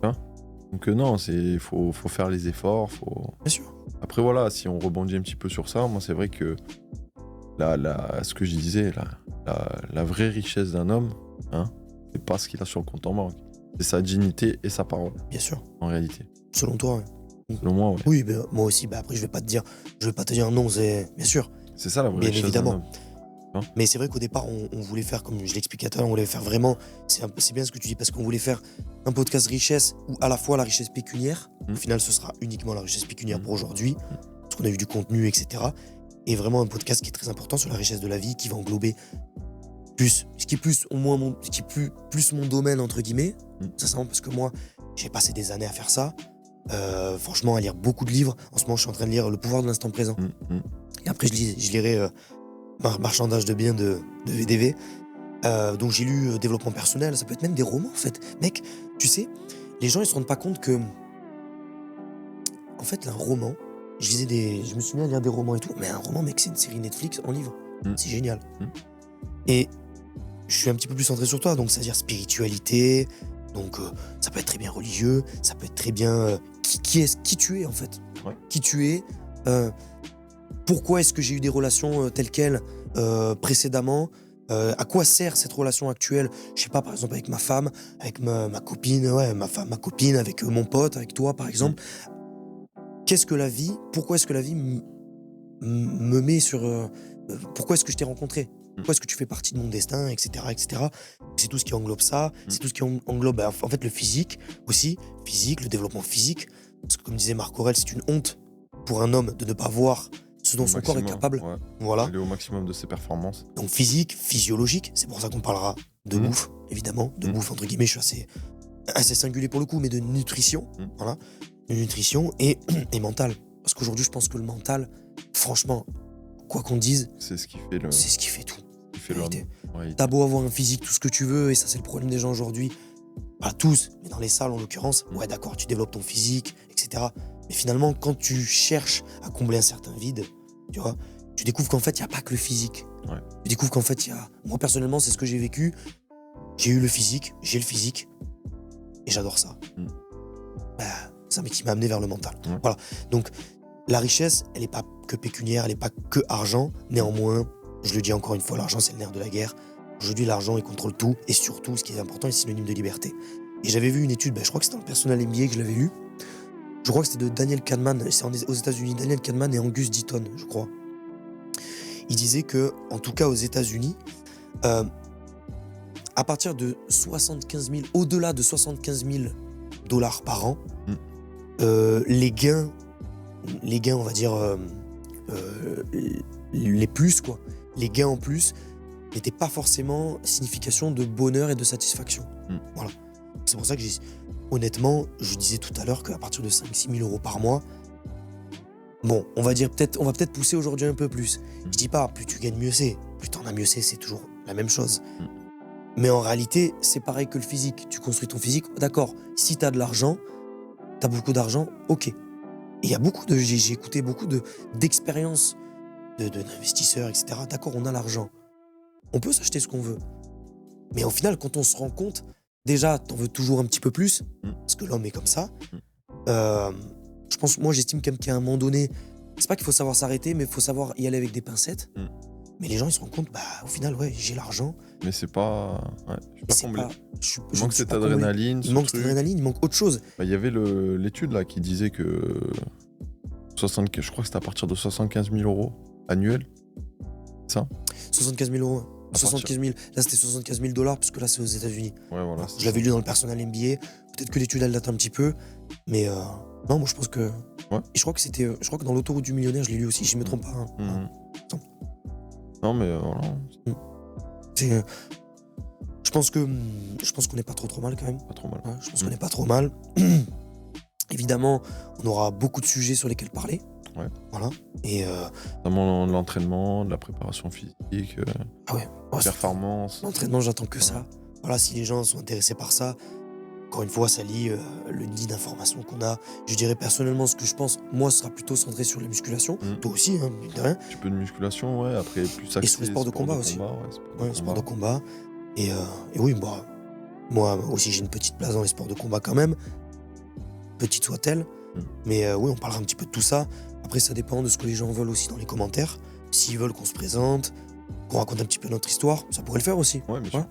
Hein? Donc non, faut faire les efforts, Bien sûr. Après voilà, si on rebondit un petit peu sur ça, moi c'est vrai que ce que je disais, la vraie richesse d'un homme, c'est pas ce qu'il a sur le compte en banque. C'est sa dignité et sa parole, Bien sûr. en réalité. Selon toi, ouais. Selon moi, ouais. Oui, ben, moi aussi. Ben, après, je vais pas te dire non, c'est bien sûr. C'est ça la vraie Bien richesse d'un évidemment. homme. Mais c'est vrai qu'au départ, on voulait faire, comme je l'expliquais tout à l'heure, on voulait faire vraiment. C'est bien ce que tu dis, parce qu'on voulait faire un podcast richesse où à la fois la richesse pécuniaire, au final, ce sera uniquement la richesse pécuniaire pour aujourd'hui, parce qu'on a eu du contenu, etc. Et vraiment un podcast qui est très important sur la richesse de la vie, qui va englober plus, ce qui est plus, au moins ce qui est plus mon domaine, entre guillemets. Ça, c'est vraiment parce que moi, j'ai passé des années à faire ça. Franchement, à lire beaucoup de livres. En ce moment, je suis en train de lire Le pouvoir de l'instant présent. Et après, je lirai Marchandage de biens de VDV. Donc j'ai lu développement personnel, ça peut être même des romans en fait. Mec, tu sais, les gens ils se rendent pas compte que, en fait, un roman, je me suis mis à lire des romans et tout, mais un roman, mec, c'est une série Netflix en livre. C'est génial. Et je suis un petit peu plus centré sur toi, donc c'est-à-dire spiritualité, donc ça peut être très bien religieux, ça peut être très bien qui tu es en fait. Ouais. Qui tu es, pourquoi est-ce que j'ai eu des relations telles quelles précédemment, à quoi sert cette relation actuelle, je sais pas, par exemple avec ma femme, avec ma copine, ouais, ma copine, avec mon pote, avec toi par exemple. Qu'est-ce que la vie, pourquoi est-ce que la vie me met sur... pourquoi est-ce que je t'ai rencontré? Pourquoi est-ce que tu fais partie de mon destin, etc. etc. C'est tout ce qui englobe ça, c'est tout ce qui englobe en fait le physique aussi, le développement physique. Parce que comme disait Marc Aurèle, c'est une honte pour un homme de ne pas voir ce dont son corps est capable. Ouais. Voilà. Aller au maximum de ses performances. Donc physique, physiologique, c'est pour ça qu'on parlera de bouffe, évidemment. De bouffe, entre guillemets, je suis assez singulier pour le coup, mais de nutrition. Voilà. De nutrition et mental. Parce qu'aujourd'hui, je pense que le mental, franchement, quoi qu'on dise, c'est ce qui fait tout. Qui fait l'homme. Ouais, t'as beau avoir un physique, tout ce que tu veux, et ça c'est le problème des gens aujourd'hui. Pas tous, mais dans les salles en l'occurrence, ouais d'accord, tu développes ton physique, etc. Mais finalement, quand tu cherches à combler un certain vide, tu vois, tu découvres qu'en fait, il n'y a pas que le physique. Ouais. Tu découvres qu'en fait, moi personnellement, c'est ce que j'ai vécu. J'ai eu le physique, j'ai le physique, et j'adore ça. Ça qui m'a amené vers le mental. Voilà. Donc, la richesse, elle n'est pas que pécuniaire, elle n'est pas que argent. Néanmoins, je le dis encore une fois, l'argent, c'est le nerf de la guerre. Aujourd'hui, l'argent, il contrôle tout. Et surtout, ce qui est important, il est synonyme de liberté. Et j'avais vu une étude, je crois que c'était dans le Personal MBA que je l'avais lu. Je crois que c'était de Daniel Kahneman, c'est aux États-Unis. Daniel Kahneman et Angus Deaton, je crois. Il disait que, en tout cas aux États-Unis, à partir de 75 000, au-delà de 75 000 $ par an, les gains, on va dire, les plus, quoi. Les gains en plus n'étaient pas forcément signification de bonheur et de satisfaction. Voilà. C'est pour ça que honnêtement, je disais tout à l'heure qu'à partir de 5-6 000 € par mois, bon, on va peut-être pousser aujourd'hui un peu plus. Je dis pas, plus tu gagnes mieux c'est. Plus t'en as mieux c'est toujours la même chose. Mais en réalité, c'est pareil que le physique. Tu construis ton physique, d'accord. Si t'as de l'argent, t'as beaucoup d'argent, ok. Et il y a j'ai écouté beaucoup d'expériences d'investisseurs, etc. D'accord, on a l'argent. On peut s'acheter ce qu'on veut. Mais au final, quand on se rend compte, déjà, t'en veux toujours un petit peu plus, parce que l'homme est comme ça. Je pense, moi, j'estime quand même qu'à un moment donné, c'est pas qu'il faut savoir s'arrêter, mais il faut savoir y aller avec des pincettes. Mais les gens, ils se rendent compte, au final, ouais, j'ai l'argent. Mais c'est pas... Ouais, je suis pas comblé. Il manque cette adrénaline. Il manque cette adrénaline, il manque autre chose. Il y avait l'étude là qui disait que je crois que c'était à partir de 75 000 € annuels. C'est ça 75 000 €. 75 000. Là, c'était 75 000 $, puisque là, c'est aux États-Unis. Ouais, voilà. Je l'avais lu dans le Personal MBA. Peut-être que l'étude, elle date un petit peu. Mais non, moi, je pense que. Ouais. Et je crois que dans l'Autoroute du millionnaire, je l'ai lu aussi, je ne me trompe pas. Non, mais voilà. Je pense qu'on n'est pas trop mal quand même. Pas trop mal. Ouais, je pense qu'on n'est pas trop mal. Évidemment, on aura beaucoup de sujets sur lesquels parler. Ouais. Voilà. Et notamment l'entraînement, de la préparation physique, performance. L'entraînement, j'attends que ça. Voilà, si les gens sont intéressés par ça, encore une fois, ça lie le nid d'informations qu'on a. Je dirais personnellement ce que je pense, moi, ce sera plutôt centré sur la musculation. Toi aussi, hein, mine de rien. Un petit peu de musculation, ouais. Après, plus axé et sur les sports de combat aussi. Sport de combat. Et oui, moi aussi, j'ai une petite place dans les sports de combat quand même. Petite soit-elle. Mais oui, on parlera un petit peu de tout ça. Après, ça dépend de ce que les gens veulent aussi dans les commentaires. S'ils veulent qu'on se présente, qu'on raconte un petit peu notre histoire, ça pourrait le faire aussi. Ouais, bien sûr.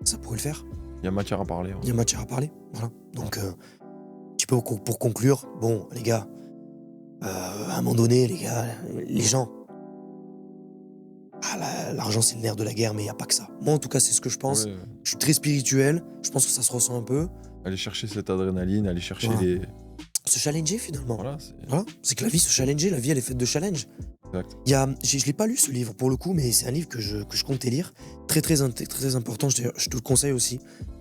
Ça pourrait le faire. Il y a matière à parler. Ouais. Il y a matière à parler. Voilà. Donc, un petit peu pour conclure, bon, les gars, à un moment donné, les gars, les gens, l'argent c'est le nerf de la guerre, mais il n'y a pas que ça. Moi, en tout cas, c'est ce que je pense. Ouais. Je suis très spirituel. Je pense que ça se ressent un peu. Aller chercher cette adrénaline, aller chercher Voilà. les. Se challenger finalement. Voilà, Voilà. C'est que la vie se challenger. La vie, elle est faite de challenge. exact. Je l'ai pas lu ce livre pour le coup, mais c'est un livre que je comptais lire. Très important, je te le conseille aussi.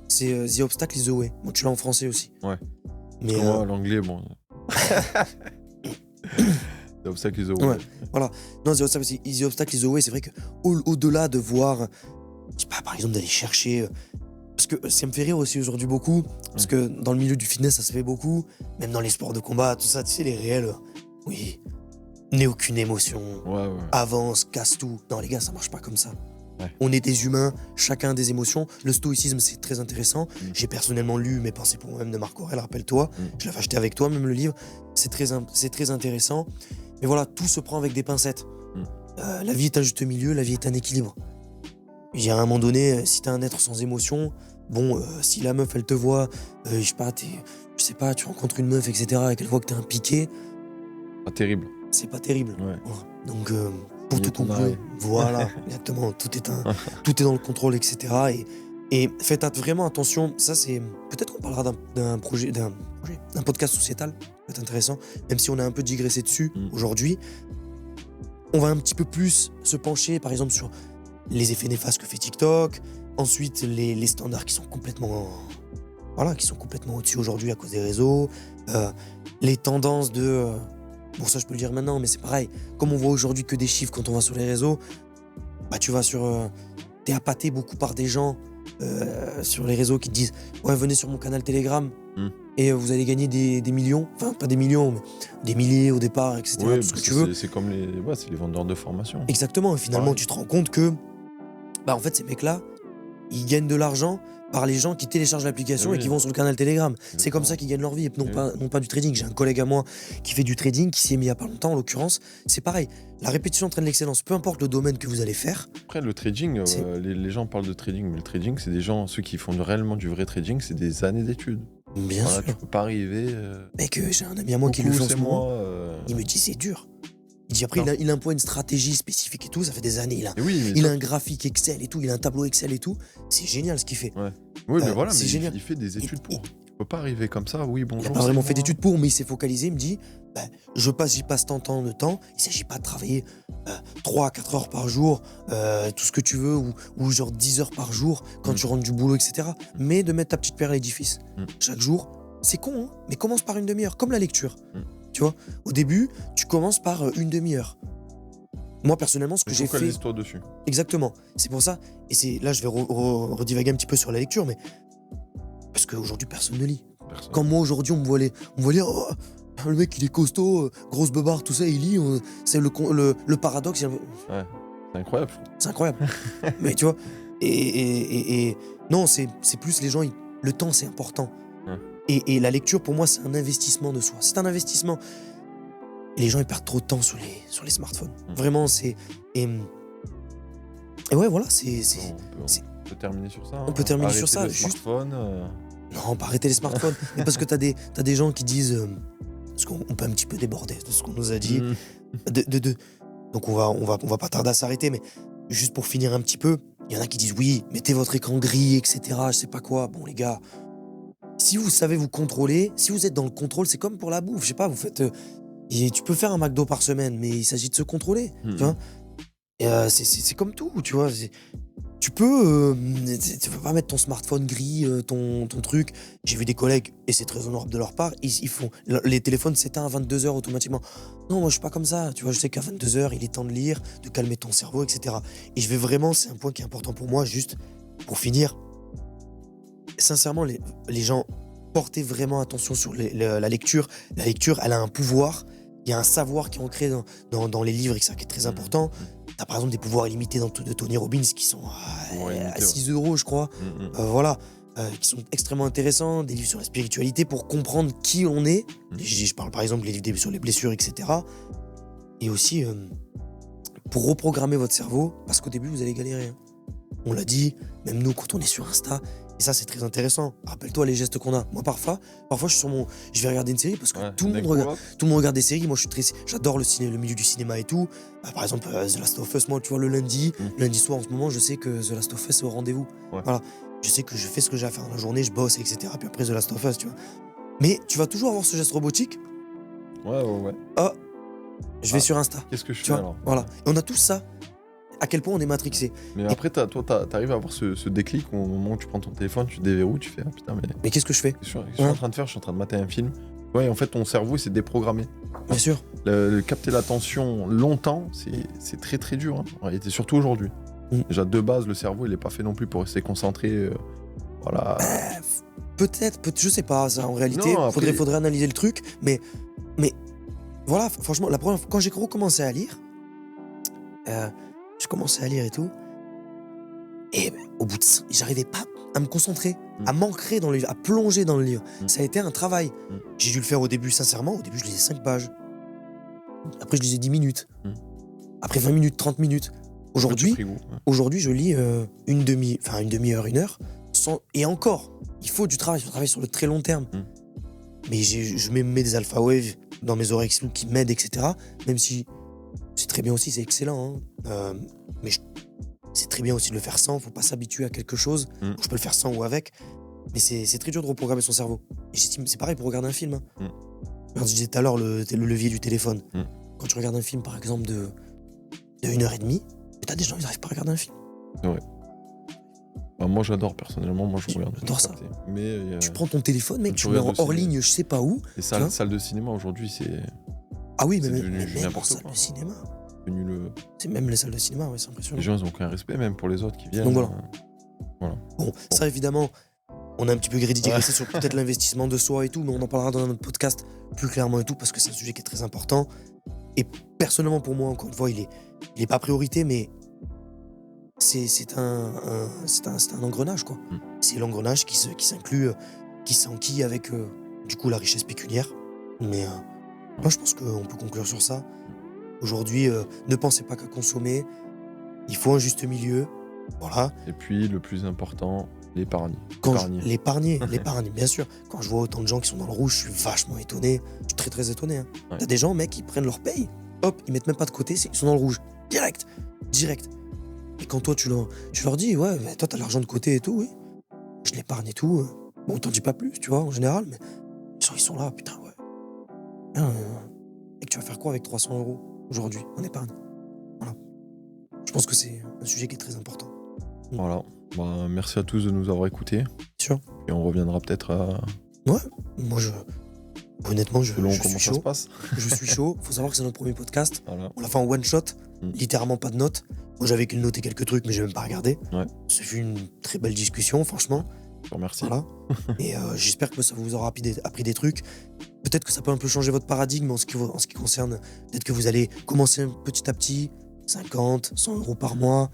C'est The Obstacle is the Way. Bon, tu l'as en français aussi. Ouais. Mais Parce que moi, l'anglais, bon. C'est obstacle is the way. Ouais. Non, The Obstacle is the Way, c'est vrai que au-delà de voir, je sais pas, par exemple, d'aller chercher. Parce que ça me fait rire aussi aujourd'hui beaucoup, parce que dans le milieu du fitness, ça se fait beaucoup, même dans les sports de combat, tout ça, tu sais, les réels, oui, n'aie aucune émotion, Ouais. avance, casse tout. Non, les gars, ça marche pas comme ça. Ouais. On est des humains, chacun a des émotions. Le stoïcisme, c'est très intéressant. J'ai personnellement lu Mes pensées pour moi-même de Marc Aurèle, rappelle-toi. Je l'avais acheté avec toi, même le livre. C'est très intéressant. Mais voilà, tout se prend avec des pincettes. La vie est un juste milieu, la vie est un équilibre. Il y a un moment donné, si t'es un être sans émotion, bon, si la meuf, elle te voit, je sais pas, tu rencontres une meuf, etc., et qu'elle voit que t'es un piqué, Pas terrible. c'est pas terrible. Ouais. Voilà. Donc, pour Il tout est ton conclure, arrêt. voilà, exactement, tout est dans le contrôle, etc. Et faites vraiment attention, ça c'est... Peut-être qu'on parlera d'un podcast sociétal, ça peut être intéressant, même si on a un peu digressé dessus aujourd'hui. On va un petit peu plus se pencher, par exemple, sur les effets néfastes que fait TikTok, ensuite les standards qui sont complètement... Voilà, qui sont complètement au-dessus aujourd'hui à cause des réseaux, les tendances de... Bon, ça, je peux le dire maintenant, mais c'est pareil. Comme on voit aujourd'hui que des chiffres quand on va sur les réseaux, bah, tu vas sur... T'es appâté beaucoup par des gens sur les réseaux qui te disent « Ouais, venez sur mon canal Telegram et vous allez gagner des millions. » Enfin, pas des millions, mais des milliers au départ, etc. Ouais, tout ce que tu veux. c'est comme c'est les vendeurs de formation. Exactement. Et finalement, tu te rends compte que... Bah, en fait, ces mecs-là, ils gagnent de l'argent par les gens qui téléchargent l'application et qui vont sur le canal Telegram. C'est comme ça qu'ils gagnent leur vie, et non pas du trading. J'ai un collègue à moi qui fait du trading, qui s'y est mis il y a pas longtemps, en l'occurrence. C'est pareil, la répétition entraîne l'excellence, peu importe le domaine que vous allez faire. Après, le trading, les gens parlent de trading, mais le trading, c'est des gens, ceux qui font réellement du vrai trading, c'est des années d'études. Bien sûr. Tu peux pas arriver... Mec, j'ai un ami à moi qui le fait en ce moment. Il me dit c'est dur. Il dit après, il emploie une stratégie spécifique et tout, ça fait des années. Il a un graphique Excel et tout, il a un tableau Excel et tout. C'est génial ce qu'il fait. Ouais. Oui, mais voilà, c'est génial. Il fait des études pour. Tu peux pas arriver comme ça, oui, bonjour. Il n'a pas vraiment fait d'études pour, mais il s'est focalisé. Il me dit j'y passe tant de temps. Il ne s'agit pas de travailler 3 à 4 heures par jour, tout ce que tu veux, ou genre 10 heures par jour quand tu rentres du boulot, etc. Mais de mettre ta petite pierre à l'édifice. Chaque jour, c'est con, hein, mais commence par une demi-heure, comme la lecture. Tu vois, au début, tu commences par une demi-heure. Moi, personnellement, ce que j'ai fait... Focalise-toi dessus. Exactement. C'est pour ça. Et c'est là, je vais redivaguer un petit peu sur la lecture, mais... Parce qu'aujourd'hui, personne ne lit. Quand moi, aujourd'hui, on me voit lire... Oh, le mec, il est costaud, grosse beubare, tout ça, il lit. C'est le paradoxe. Ouais, c'est incroyable. C'est incroyable. Mais tu vois, et non, c'est plus les gens... Le temps, c'est important. Et la lecture, pour moi, c'est un investissement de soi. C'est un investissement. Et les gens, ils perdent trop de temps sur les smartphones. Vraiment, c'est... Et ouais, voilà, c'est... On peut terminer sur ça. On peut terminer sur ça. Arrêter les smartphones, Non, pas arrêter les smartphones. Mais parce que t'as des gens qui disent... parce qu'on peut un petit peu déborder de ce qu'on nous a dit. Donc on va pas tarder à s'arrêter, mais juste pour finir un petit peu, il y en a qui disent oui, mettez votre écran gris, etc. Je sais pas quoi. Bon, les gars... Si vous savez vous contrôler, si vous êtes dans le contrôle, c'est comme pour la bouffe, je sais pas, vous faites... tu peux faire un McDo par semaine, mais il s'agit de se contrôler, tu vois. Et c'est comme tout, tu vois. Tu peux... tu vas pas mettre ton smartphone gris, ton truc. J'ai vu des collègues, et c'est très honorable de leur part, ils font... Les téléphones s'éteignent à 22h automatiquement. Non, moi je suis pas comme ça, tu vois, je sais qu'à 22h, il est temps de lire, de calmer ton cerveau, etc. Et je vais vraiment, c'est un point qui est important pour moi, juste pour finir... Sincèrement, les gens, portez vraiment attention sur la lecture. La lecture, elle a un pouvoir. Il y a un savoir qui est ancré dans les livres, et ça qui est très important. T'as par exemple des pouvoirs illimités de Tony Robbins qui sont à 6 €, je crois. Voilà, qui sont extrêmement intéressants. Des livres sur la spiritualité pour comprendre qui on est. Je parle par exemple des livres sur les blessures, etc. Et aussi pour reprogrammer votre cerveau, parce qu'au début, vous allez galérer. On l'a dit, même nous, quand on est sur Insta, Et ça, c'est très intéressant. Rappelle-toi les gestes qu'on a. Moi, parfois, je vais regarder une série parce que tout le monde regarde des séries. Moi, j'adore le milieu du cinéma et tout. Par exemple, The Last of Us, moi, tu vois, le lundi soir, en ce moment, je sais que The Last of Us est au rendez-vous. Ouais. Voilà. Je sais que je fais ce que j'ai à faire dans la journée, je bosse, etc. Puis après, The Last of Us, tu vois. Mais tu vas toujours avoir ce geste robotique. Ouais. Ah, je vais sur Insta. Qu'est-ce que je Tu fais vois, alors? voilà. Et on a tous ça. À quel point on est matrixé. Mais après, t'arrives à avoir ce déclic au moment où tu prends ton téléphone, tu déverrouilles, tu fais ah putain, mais qu'est-ce que je fais? qu'est-ce que je suis en train de faire? Je suis en train de mater un film. Ouais, et en fait, ton cerveau il s'est déprogrammé. Bien sûr. Capter l'attention longtemps, c'est très très dur. Hein. En réalité, surtout aujourd'hui. Déjà, de base, le cerveau il est pas fait non plus pour rester concentré. Voilà. Peut-être, je sais pas, ça en réalité. Non, après... faudrait analyser le truc, mais voilà, franchement, la première fois, quand j'ai recommencé à lire, je commençais à lire et tout, et au bout de ça, j'arrivais pas à me concentrer, à m'ancrer dans le livre, à plonger dans le livre. Ça a été un travail. J'ai dû le faire au début, sincèrement. Au début, je lisais 5 pages. Après, je lisais 10 minutes. Après, 20 minutes, 30 minutes. Aujourd'hui, je lis une demi-heure, 1 heure. Et encore, il faut du travail. Il faut travailler sur le très long terme. Mais je mets des alpha waves dans mes oreilles qui m'aident, etc. Même si c'est très bien aussi, c'est excellent. Hein. Mais c'est très bien aussi de le faire sans. Faut pas s'habituer à quelque chose. Je peux le faire sans ou avec. Mais c'est très dur de reprogrammer son cerveau. Et j'estime, c'est pareil pour regarder un film. Hein. Quand je disais tout à l'heure le levier du téléphone. Quand tu regardes un film, par exemple, de 1h30, t'as des gens qui n'arrivent pas à regarder un film. Ouais. Bah, moi, j'adore, personnellement. Moi, je regarde. J'adore ça. Mais, tu prends ton téléphone, mec, tu le mets en hors ligne, je sais pas où. Les salles de cinéma, aujourd'hui, c'est... Ah oui, c'est mais devenu même n'importe salle quoi. de cinéma. C'est même les salles de cinéma, ouais, c'est impressionnant. Les gens, ils ont aucun respect, même pour les autres qui viennent. Donc voilà. Voilà. Bon, ça, évidemment, on a un petit peu digressé sur peut-être l'investissement de soi et tout, mais on en parlera dans un autre podcast plus clairement et tout, parce que c'est un sujet qui est très important. Et personnellement, pour moi, encore une fois, il est pas priorité, mais c'est un engrenage, quoi. C'est l'engrenage qui s'inclut, qui s'enquille avec, du coup, la richesse pécuniaire. Mais moi, je pense qu'on peut conclure sur ça. Aujourd'hui, ne pensez pas qu'à consommer. Il faut un juste milieu. Voilà. Et puis, le plus important, l'épargne. L'épargne, bien sûr. Quand je vois autant de gens qui sont dans le rouge, je suis vachement étonné. Je suis très, très étonné. Hein. Ouais. T'as des gens, mec, ils prennent leur paye. Hop, ils mettent même pas de côté, ils sont dans le rouge. Direct. Et quand toi, tu leur dis, ouais, mais toi, t'as l'argent de côté et tout, oui. Je l'épargne et tout. Bon, t'en dis pas plus, tu vois, en général, mais ils sont là, putain, ouais. Et que tu vas faire quoi avec 300 € aujourd'hui en épargne? Voilà. Je pense que c'est un sujet qui est très important. Voilà. Bah, merci à tous de nous avoir écoutés. Sûr. Et on reviendra peut-être à... Ouais, moi honnêtement, je comment suis ça chaud. Se passe. Je suis chaud. Faut savoir que c'est notre premier podcast. Voilà. On l'a fait en one shot, littéralement pas de notes. Moi, j'avais qu'une noté quelques trucs, mais j'ai même pas regardé. Ouais. Ce fut une très belle discussion, franchement. Merci. Voilà. Et j'espère que ça vous aura appris des trucs. Peut-être que ça peut un peu changer votre paradigme en ce qui concerne. Peut-être que vous allez commencer petit à petit, 50, 100 € par mois.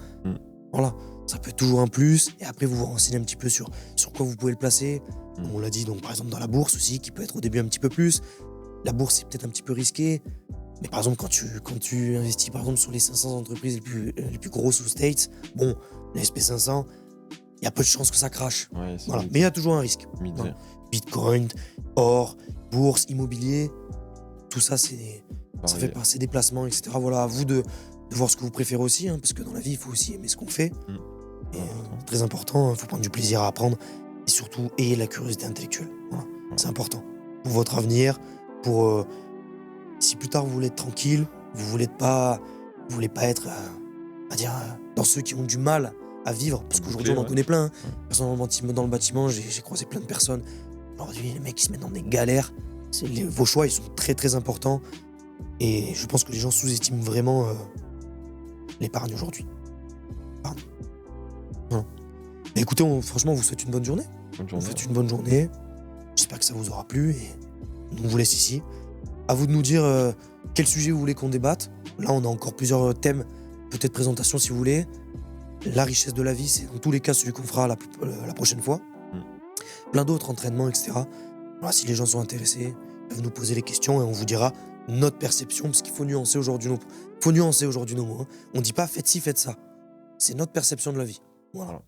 Voilà. Ça peut être toujours un plus. Et après, vous vous renseignez un petit peu sur quoi vous pouvez le placer. Comme on l'a dit, donc par exemple dans la bourse aussi, qui peut être au début un petit peu plus. La bourse, c'est peut-être un petit peu risqué. Mais par exemple, quand tu investis par exemple sur les 500 entreprises les plus grosses aux States, bon, le SP500, il y a peu de chances que ça crache. Ouais, voilà. Mais il y a toujours un risque. Voilà. Bitcoin, or, bourse, immobilier, tout ça, ça fait passer des placements, etc. Voilà, à vous de voir ce que vous préférez aussi, hein, parce que dans la vie, il faut aussi aimer ce qu'on fait. Et c'est très important, il faut prendre du plaisir à apprendre. Et surtout, ayez la curiosité intellectuelle. Voilà. C'est important. Pour votre avenir, pour... si plus tard vous voulez être tranquille, vous voulez pas être, dans ceux qui ont du mal à vivre, parce qu'aujourd'hui on en connaît plein. Hein. Personnellement, dans le bâtiment, j'ai croisé plein de personnes. Aujourd'hui, les mecs qui se mettent dans des galères. Vos choix, ils sont très très importants. Et je pense que les gens sous-estiment vraiment l'épargne aujourd'hui. Voilà. Mais écoutez, franchement, on vous souhaite une bonne journée. On vous souhaite une bonne journée. J'espère que ça vous aura plu. Et on vous laisse ici. À vous de nous dire quel sujet vous voulez qu'on débatte. Là, on a encore plusieurs thèmes, peut-être présentation si vous voulez. La richesse de la vie, c'est dans tous les cas celui qu'on fera la prochaine fois. Plein d'autres entraînements, etc. Voilà, si les gens sont intéressés, ils peuvent nous poser les questions et on vous dira notre perception, parce qu'il faut nuancer aujourd'hui nos mots. Hein. On dit pas faites ci, faites ça. C'est notre perception de la vie. Voilà.